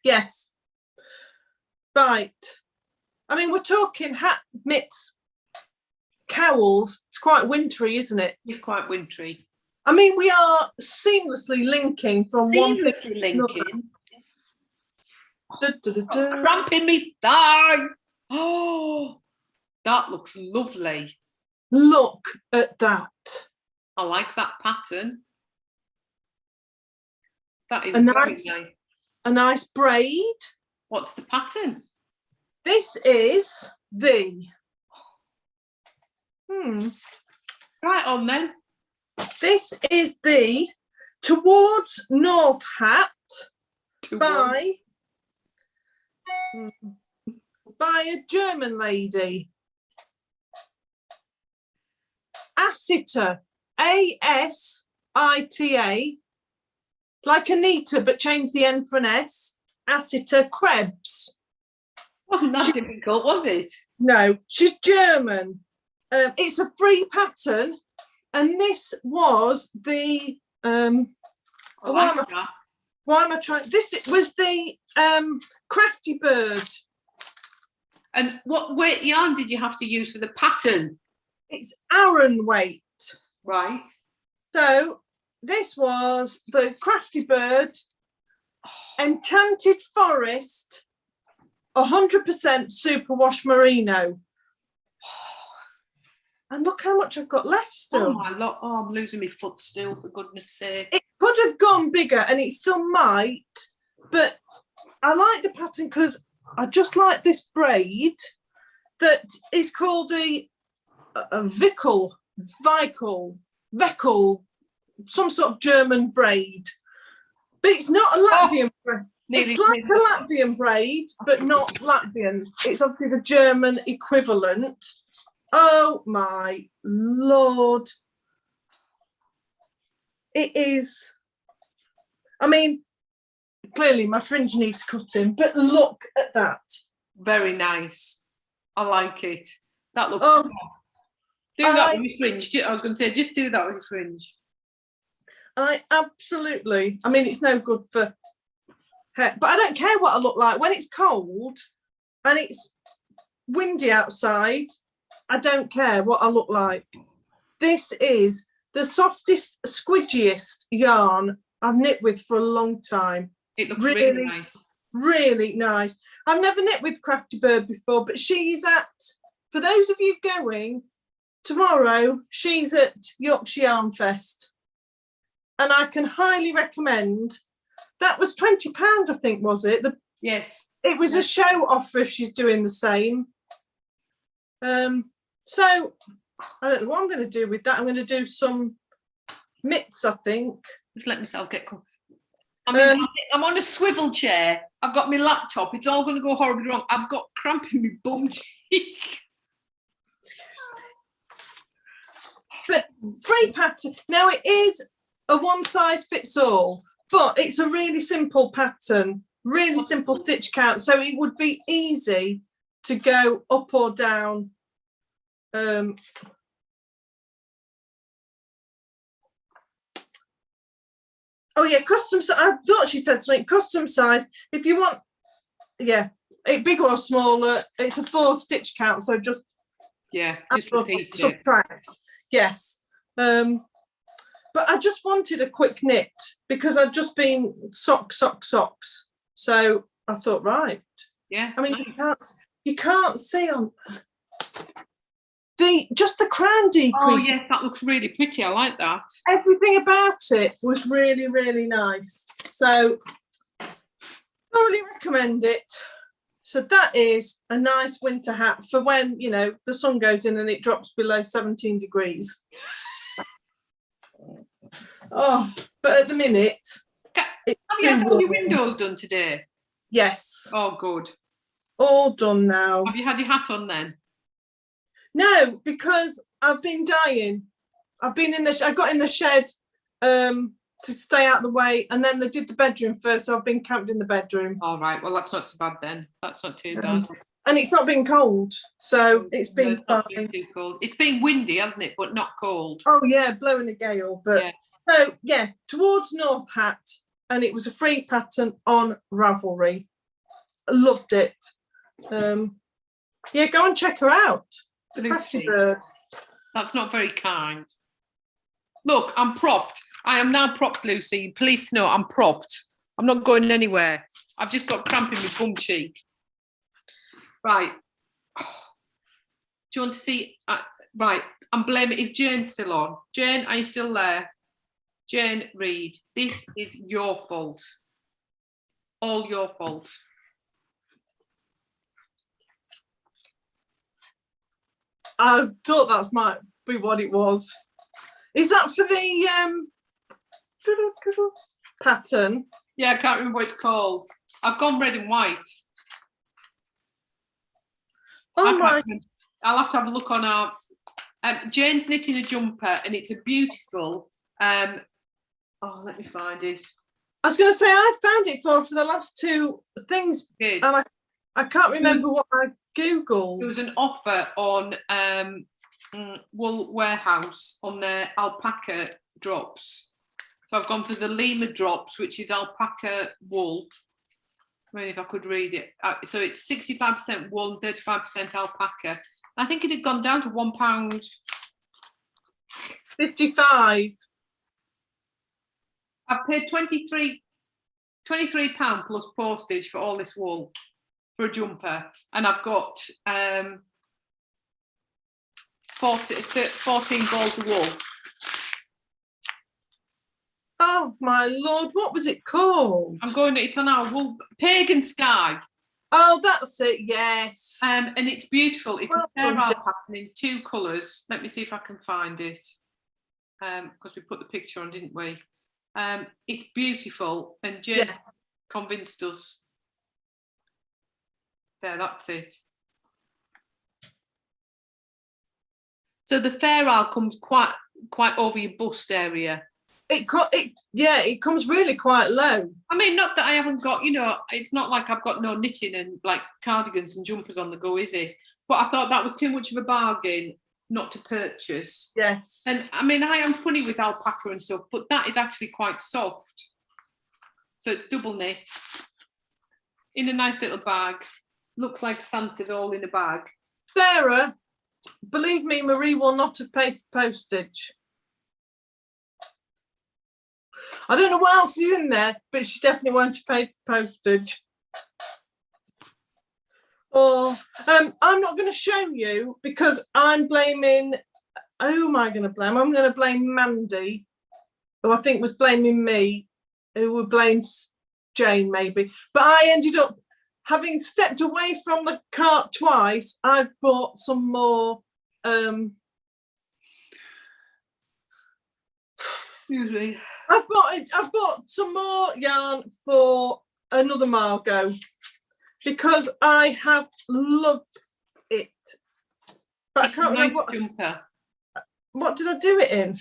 yes. Right. I mean, we're talking hat, mitts, cowls. It's quite wintry, isn't it? It's quite wintry. I mean, we are seamlessly linking from one thing to linking. another. Cramping me thigh. Oh, that looks lovely. Look at that. I like that pattern. That is A very nice- nice. A nice braid. What's the pattern? This is the Right on then. this is the Towards North hat by a German lady. Asita, A-S-I-T-A, like Anita, but change the N for an S. Asita Krebs. Wasn't that difficult, was it? No, she's German. It's a free pattern, and this was the why am I trying? This was the Crafty Bird. And what weight yarn did you have to use for the pattern? It's Aran weight. Right. So this was the Crafty Bird, Enchanted Forest, 100% superwash merino. And look how much I've got left still. Oh my lot! Oh, I'm losing my foot still, for goodness sake. It could have gone bigger, and it still might, but I like the pattern because I just like this braid that is called a Vickel, some sort of German braid. But it's not a Latvian braid. It's like a Latvian braid, but not Latvian. It's obviously the German equivalent. Oh my Lord. It is. I mean, clearly my fringe needs cutting, but look at that. Very nice. I like it. That looks Oh, do that with your fringe. I was going to say, just do that with your fringe. I mean, it's no good for hair, but I don't care what I look like. When it's cold and it's windy outside, I don't care what I look like. This is the softest, squidgiest yarn I've knit with for a long time. It looks really nice. Really nice. I've never knit with Crafty Bird before, but she's for those of you going tomorrow, she's at Yorkshire Yarn Fest. And I can highly recommend. That was £20, I think, was it? Yes. It was a show offer if she's doing the same. So I don't know what I'm going to do with that. I'm going to do some mitts, I think. Just let myself get cool. I mean, I'm on a swivel chair. I've got my laptop. It's all going to go horribly wrong. I've got cramp in my bum cheek. But free pattern. Now it is a one size fits all, but it's a really simple pattern, really simple stitch count. So it would be easy to go up or down. Oh yeah, custom. I thought she said something. Custom size. If you want, yeah, bigger or smaller. It's a 4 stitch count. So just repeat it. Subtract. Yes. But I just wanted a quick knit because I'd just been socks. So I thought, right. Yeah. I mean, you can't see on the crown decrease. Oh yes, that looks really pretty. I like that. Everything about it was really, really nice. So thoroughly recommend it. So that is a nice winter hat for when, you know, the sun goes in and it drops below 17 degrees. Oh, but at the minute, have you had all your windows done today? Yes. Oh, good. All done now. Have you had your hat on then? No, because I've been dying. I've been in I got in the shed to stay out of the way, and then they did the bedroom first, so I've been camped in the bedroom. All right, well, that's not so bad then. That's not too bad. And it's not been cold, so it's been fine. Too cold. It's been windy, hasn't it? But not cold. Oh yeah, blowing a gale. But yeah. So yeah, towards North Hat, and it was a free pattern on Ravelry. Loved it. Yeah, go and check her out. The Crafty Bird. That's not very kind. Look, I'm propped. I am now propped, Lucy. Please know I'm propped. I'm not going anywhere. I've just got cramp in my bum cheek. Right. Do you want to see? Right. I'm blaming. Is Jane still on? Jane, are you still there? Jane Reed, this is your fault. All your fault. I thought that might be what it was. Is that for the pattern? Yeah, I can't remember what it's called. I've gone red and white. Oh my! I'll have to have a look on our. Jane's knitting a jumper, and it's a beautiful. Oh, let me find it. I was going to say I found it for the last two things, Good. and I can't remember what I googled. There was an offer on Wool Warehouse on their alpaca drops. So I've gone for the Lima drops, which is alpaca wool. I mean, if I could read it. So it's 65% wool and 35% alpaca. I think it had gone down to £1.55. I've paid £23 plus postage for all this wool for a jumper, and I've got 14 balls of wool. Oh my lord, what was it called? It's on our wool Pagan Sky. Oh, that's it, yes. And it's beautiful. It's a fair pattern in 2 colours. Let me see if I can find it. Because we put the picture on, didn't we? It's beautiful, and Jen convinced us. There, that's it. So the fair owl comes quite over your bust area. It comes really quite low. I mean, not that I haven't got, it's not like I've got no knitting and like cardigans and jumpers on the go, is it? But I thought that was too much of a bargain not to purchase. Yes. And I mean, I am funny with alpaca and stuff, but that is actually quite soft. So it's double knit in a nice little bag. Looks like Santa's all in a bag. Sarah, believe me, Marie will not have paid for postage. I don't know what else is in there, but she definitely won't have paid for postage. Oh, I'm not going to show you because I'm blaming. Who am I going to blame? I'm going to blame Mandy, who I think was blaming me, who would blame Jane maybe. But I ended up having stepped away from the cart twice. I've bought some more. Excuse me. I've bought some more yarn for another Margot because I have loved it. But I can't remember what did I do it in?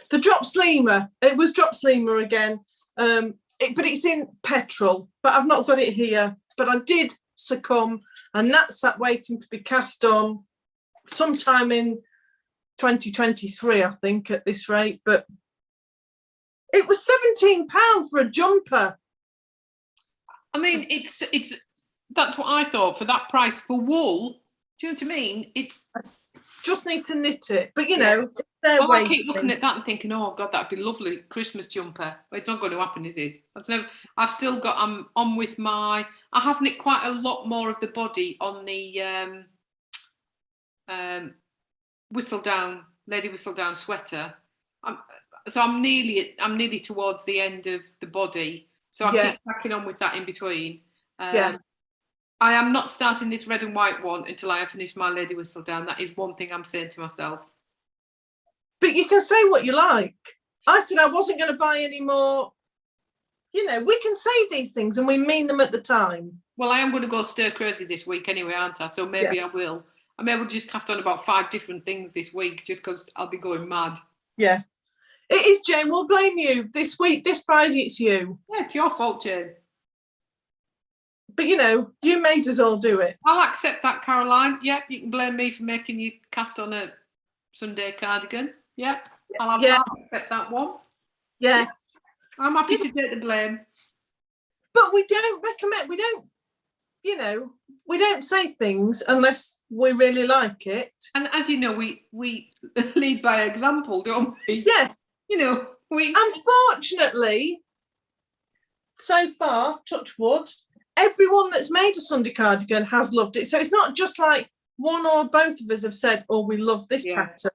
The drop sleemer. It was drop sleemer again. But it's in petrol. But I've not got it here. But I did succumb, and that's sat waiting to be cast on sometime in 2023, I think, at this rate. But it was £17 for a jumper. I mean, it's that's what I thought for that price for wool. Do you know what I mean? I just need to knit it, but you know, They're Well, I keep looking waiting. at that and thinking, oh God, that'd be lovely Christmas jumper. But it's not going to happen, is it? I've still got. I'm on with my. I have knit quite a lot more of the body on the Lady Whistledown sweater. I'm nearly towards the end of the body. So I keep cracking on with that in between. I am not starting this red and white one until I have finished my Lady Whistledown. That is one thing I'm saying to myself. But you can say what you like. I said I wasn't going to buy any more. You know, we can say these things and we mean them at the time. Well, I am going to go stir crazy this week anyway, aren't I? So maybe I will. I may just cast on about 5 different things this week just because I'll be going mad. Yeah. It is, Jane. We'll blame you this week. This Friday, it's you. Yeah, it's your fault, Jane. But, you know, you made us all do it. I'll accept that, Caroline. Yep, you can blame me for making you cast on a Sunday cardigan. Yep, I'll accept that one. Yeah. I'm happy to take the blame. But we don't recommend, we don't say things unless we really like it. And as you know, we lead by example, don't we? Yeah. You know, Unfortunately, so far, touch wood, everyone that's made a Sunday cardigan has loved it. So it's not just like one or both of us have said, oh, we love this pattern.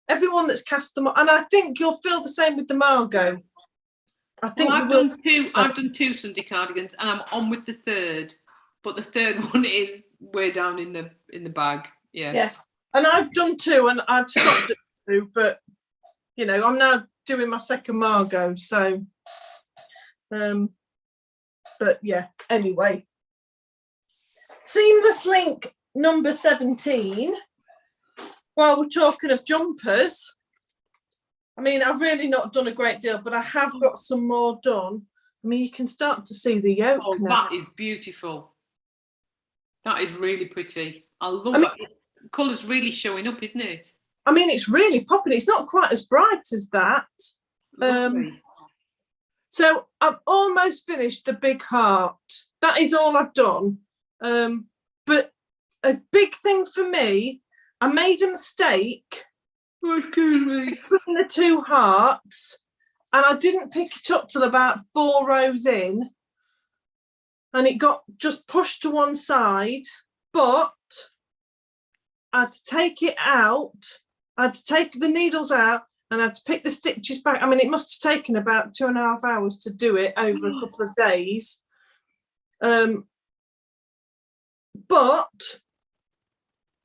Everyone that's cast them, and I think you'll feel the same with the Margot. I think I've done 2 Sunday cardigans, and I'm on with the third, but the third one is way down in the bag. Yeah. And I've done 2, and I've stopped at 2, but you know, I'm now doing my second Margot. So, but yeah. Anyway, seamless link number 17. While we're talking of jumpers, I mean, I've really not done a great deal, but I have got some more done. I mean, you can start to see the yoke now. That is beautiful. That is really pretty. I love that. The colour's really showing up, isn't it? I mean, it's really popping. It's not quite as bright as that. So I've almost finished the big heart. That is all I've done. But a big thing for me, I made a mistake between the 2 hearts, and I didn't pick it up till about 4 rows in, and it got just pushed to one side, but I had to take it out. I had to take the needles out and I had to pick the stitches back. I mean, it must have taken about 2.5 hours to do it over a couple of days. But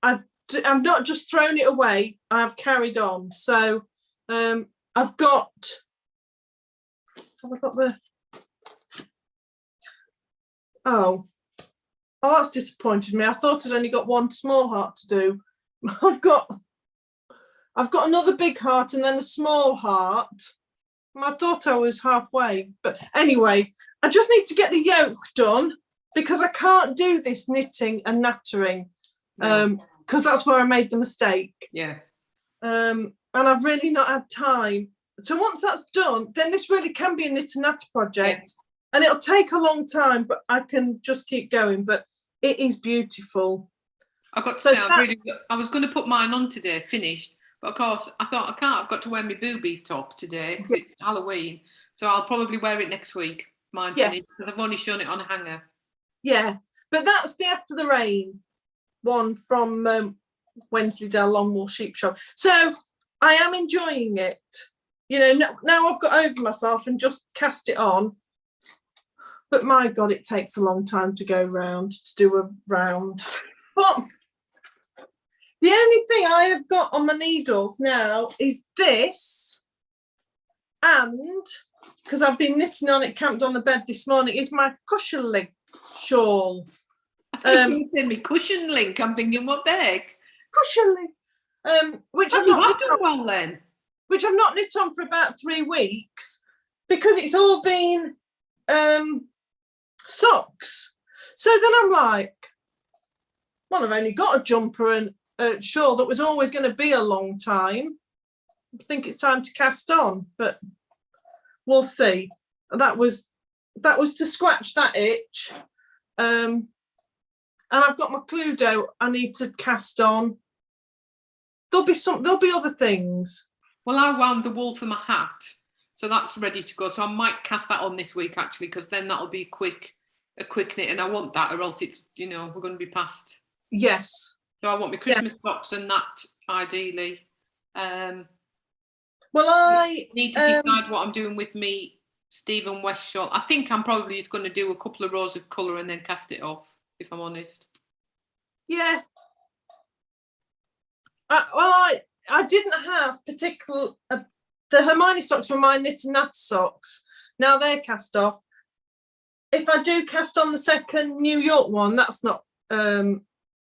I've not just thrown it away, I've carried on. So have I got the, oh, that's disappointed me. I thought I'd only got 1 small heart to do. I've got another big heart and then a small heart. I thought I was halfway, but anyway, I just need to get the yoke done because I can't do this knitting and nattering because that's where I made the mistake. Yeah. And I've really not had time. So once that's done, then this really can be a knit and natter project. And it'll take a long time, but I can just keep going. But it is beautiful. I've got to say, I was going to put mine on today, finished. But of course, I thought I've got to wear my boobies top today because it's Halloween. So I'll probably wear it next week. Mine finished because I've only shown it on a hanger. Yeah, but that's the After the Rain one from Wensleydale Longwool Sheep shop. So I am enjoying it. You know, now I've got over myself and just cast it on. But my God, it takes a long time to go round, to do a round. But the only thing I have got on my needles now is this, and because I've been knitting on it, camped on the bed this morning, is my cushion link shawl. You send me cushion link. I'm thinking, what the heck? Cushion link, which I've not knit on. Well, then. Which I've not knit on for about 3 weeks because it's all been socks. So then I'm like, well, I've only got a jumper and a shawl that was always going to be a long time. I think it's time to cast on, but we'll see. That was to scratch that itch. And I've got my Cluedo I need to cast on. There'll be other things. Well, I wound the wool for my hat, so that's ready to go. So I might cast that on this week actually, because then that'll be a quick knit, and I want that, or else it's, you know, we're going to be past. Yes. So I want my Christmas socks and that ideally. Well, I need to decide what I'm doing with me Stephen West shawl. I think I'm probably just going to do a couple of rows of colour and then cast it off, if I'm honest. Yeah. I didn't have particular the Hermione socks were my knit and natter socks. Now they're cast off. If I do cast on the second New York one, that's not knit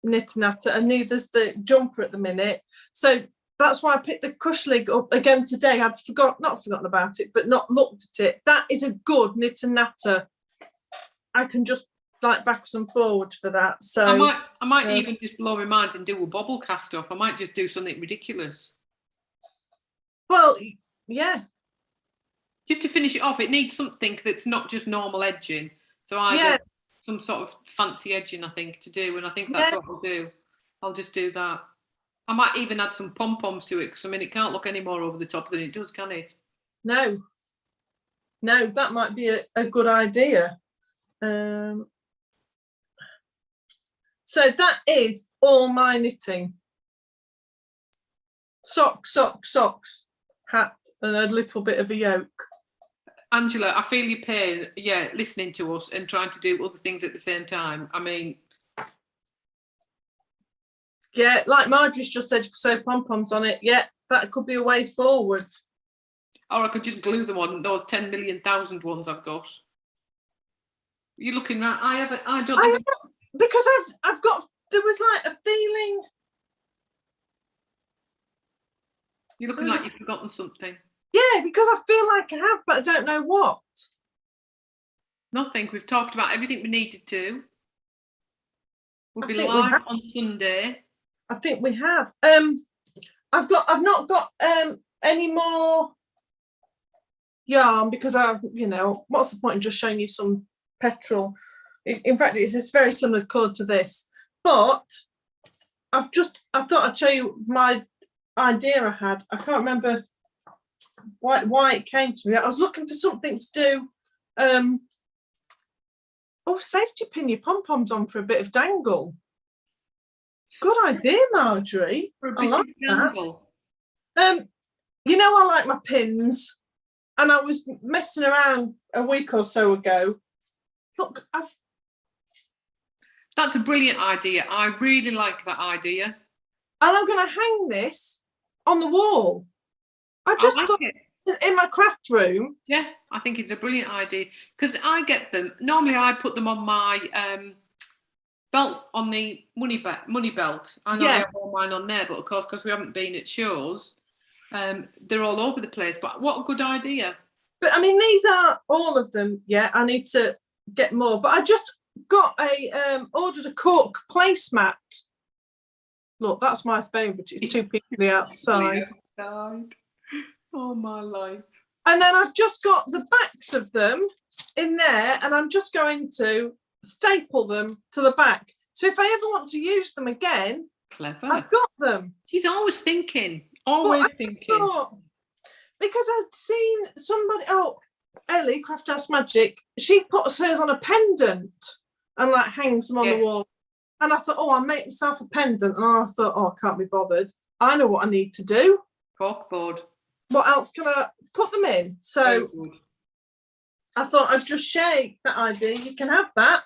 and natter, and neither's the jumper at the minute. So that's why I picked the Cushlig up again today. I'd not forgotten about it, but not looked at it. That is a good knit and natter. I can just like backwards and forwards for that. So I might even just blow my mind and do a bobble cast off. I might just do something ridiculous. Well, yeah. Just to finish it off, it needs something that's not just normal edging. So either some sort of fancy edging, I think, to do, and I think that's what I'll do. I'll just do that. I might even add some pom-poms to it, because I mean, it can't look any more over the top than it does, can it? No, that might be a good idea. So that is all my knitting. Socks, hat, and a little bit of a yoke. Angela, I feel your pain, listening to us and trying to do other things at the same time. I mean... Yeah, like Marjorie's just said, you could sew pom-poms on it. Yeah, that could be a way forward. Or I could just glue them on those 10 million thousand ones I've got. You're looking right. I don't think... Because I've got, there was like a feeling. You're looking like you've forgotten something. Yeah, because I feel like I have, but I don't know what. Nothing. We've talked about everything we needed to. We'll be live on Sunday. I think we have. I've not got any more yarn, because what's the point in just showing you some petrol? In fact, it's this very similar colour to this, but I thought I'd show you my idea I had. I can't remember why it came to me. I was looking for something to do. Safety pin your pom-poms on for a bit of dangle. Good idea, Marjorie. For a bit of dangle. I like my pins, and I was messing around a week or so ago. Look, That's a brilliant idea. I really like that idea. And I'm going to hang this on the wall. I thought in my craft room. Yeah, I think it's a brilliant idea, because I get them. Normally, I put them on my belt, on the money belt. I know I have all mine on there, but of course, because we haven't been at shows, they're all over the place. But what a good idea! But I mean, these are all of them. Yeah, I need to get more. But I just got ordered a cork placemat. Look, that's my favourite. It's too pinkly outside. Oh, my life. And then I've just got the backs of them in there, and I'm just going to staple them to the back. So if I ever want to use them again, clever, I've got them. She's always thinking, thinking. Because I'd seen somebody, Ellie, Craft House Magic, she puts hers on a pendant and like hangs them on the wall. And I thought, I'll make myself a pendant. And I thought, I can't be bothered. I know what I need to do. Corkboard. What else can I put them in? So I thought I'd just share that idea. You can have that.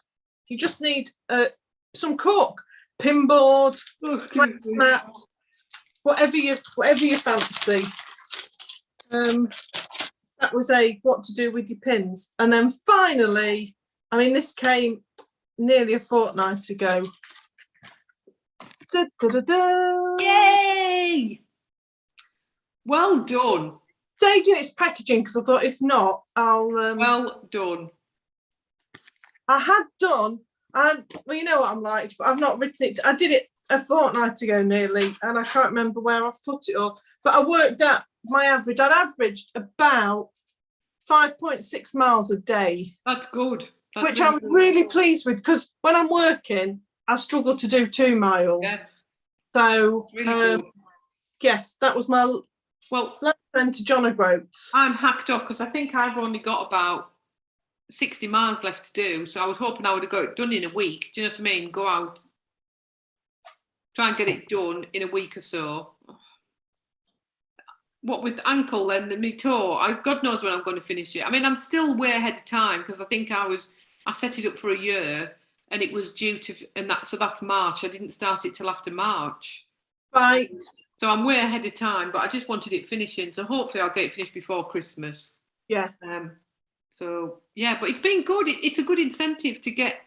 You just need some cork, pinboard, placemat, whatever you fancy. That was what to do with your pins. And then finally, I mean, this came nearly a fortnight ago. Da, da, da, da. Yay! Well done. Stayed in its packaging, because I thought if not, I'll. Well done. I had done, and well, you know what I'm like, but I've not written it. I did it a fortnight ago nearly, and I can't remember where I've put it all. But I worked out my average. I'd averaged about 5.6 miles a day. That's good. Which I'm really pleased with, because when I'm working, I struggle to do 2 miles. Yeah. So, really good. yes, that was my Well, Then to John O'Groats. I'm hacked off because I think I've only got about 60 miles left to do. So I was hoping I would have got it done in a week. Do you know what I mean? Go out, try and get it done in a week or so. What with the ankle and my toe, God knows when I'm going to finish it. I mean, I'm still way ahead of time because I think I set it up for a year and it was due to, so that's March. I didn't start it till after March. Right. So I'm way ahead of time, but I just wanted it finishing. So hopefully I'll get it finished before Christmas. Yeah. So yeah, but it's been good. It's a good incentive to get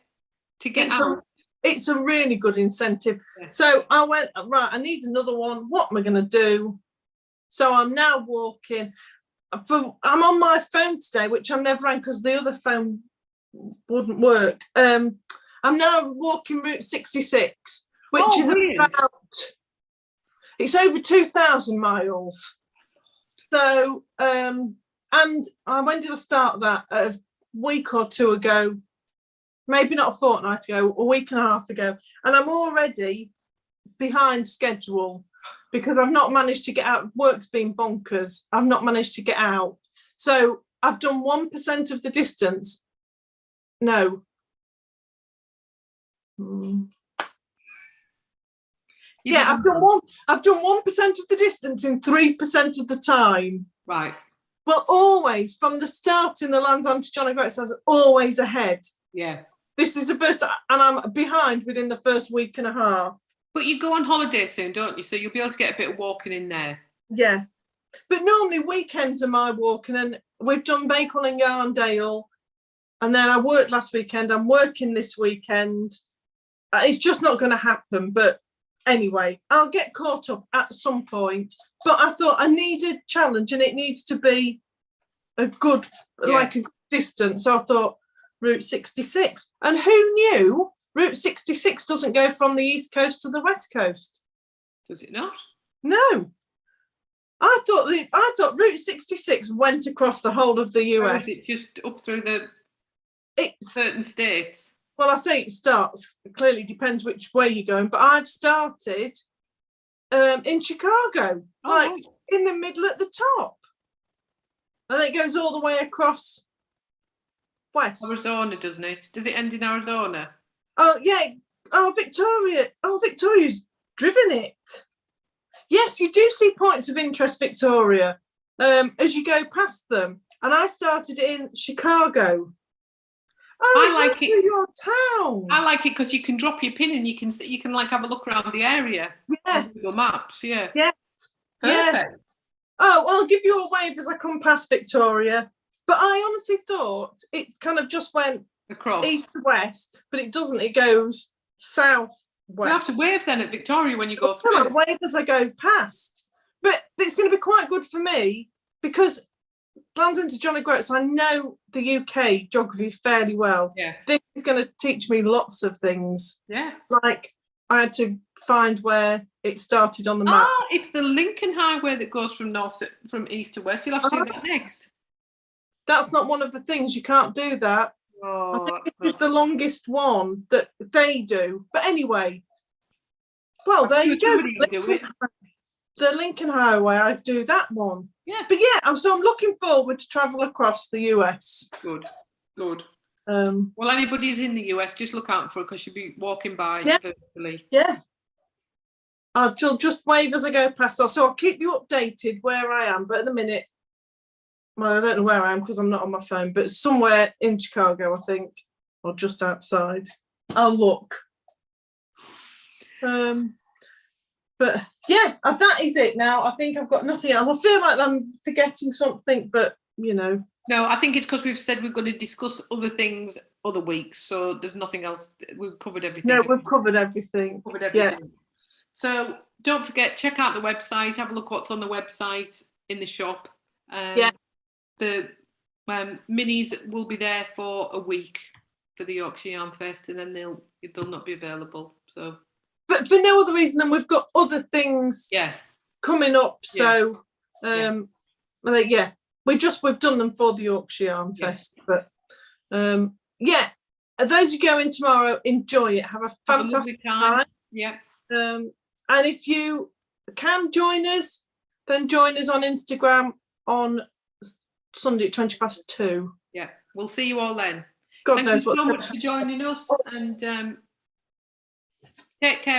out. It's a really good incentive. Yeah. So I went, right, I need another one. What am I going to do? So I'm now walking. I'm on my phone today, which I'm never on because the other phone wouldn't work. I'm now walking Route 66, which is about, it's over 2,000 miles. So, and when did I start that? A week or two ago, maybe not a fortnight ago, a week and a half ago. And I'm already behind schedule because I've not managed to get out. Work's been bonkers. I've not managed to get out. So I've done 1% of the distance. No. Yeah, I've done 1% of the distance in 3% of the time. Right. Well, always from the start in the Land's End to John O'Groats, I was always ahead. Yeah. This is the first, and I'm behind within the first week and a half. But you go on holiday soon, don't you? So you'll be able to get a bit of walking in there. Yeah. But normally weekends are my walking, and we've done Bacon and Yarndale, and then I worked last weekend. I'm working this weekend. It's just not going to happen, but anyway, I'll get caught up at some point. But I thought I needed challenge, and it needs to be a good, like a good distance. So I thought Route 66. And who knew Route 66 doesn't go from the East Coast to the West Coast? Does it not? No. I thought Route 66 went across the whole of the US. Is it just up through certain states? Well, I say it starts. It clearly depends which way you're going, but I've started in Chicago, in the middle at the top, and it goes all the way across west. Arizona, doesn't it? Does it end in Arizona? Oh yeah. Oh, Victoria. Oh, Victoria's driven it. Yes, you do see points of interest, Victoria, as you go past them. And I started in Chicago. Oh, I like it. Your town. I like it because you can drop your pin and you can like have a look around the area. Yeah. Google Maps. Yeah. Yeah. Perfect. Yeah. Oh, well, I'll give you a wave as I come past Victoria. But I honestly thought it kind of just went across east to west, but it doesn't. It goes south west. You have to wave then at Victoria when you go through. I wave as I go past. But it's going to be quite good for me because Land's End to John O'Groats, I know the UK geography fairly well. Yeah. This is going to teach me lots of things. Yeah. Like I had to find where it started on the map. Oh, it's the Lincoln Highway that goes from east to west. You'll have to do that next. That's not one of the things. You can't do that. Oh, I think it's the longest one that they do. But anyway, well, there you go. The Lincoln Highway, I do that one. Yeah. But yeah, I'm looking forward to travel across the US. Good. Well, anybody who's in the US, just look out for it because she'll be walking by virtually. Yeah. I'll just wave as I go past. So I'll keep you updated where I am. But at the minute, well, I don't know where I am because I'm not on my phone, but somewhere in Chicago, I think, or just outside. I'll look. But yeah, that is it now. I think I've got nothing else. I feel like I'm forgetting something, but you know. No, I think it's because we've said we're going to discuss other things other weeks, so there's nothing else. We've covered everything. No, we've covered everything. Yeah. So don't forget, check out the website. Have a look what's on the website in the shop. The minis will be there for a week for the Yorkshire Yarn Fest, and then they'll not be available. So, but for no other reason than we've got other things coming up. So, we've done them for the Yorkshire Yarn Fest. But those who go in tomorrow, enjoy it. Have a fantastic time. Yeah. And if you can join us, Then join us on Instagram on Sunday at 2:20. Yeah, we'll see you all then. God Thank knows you what. so much for joining us, and take care.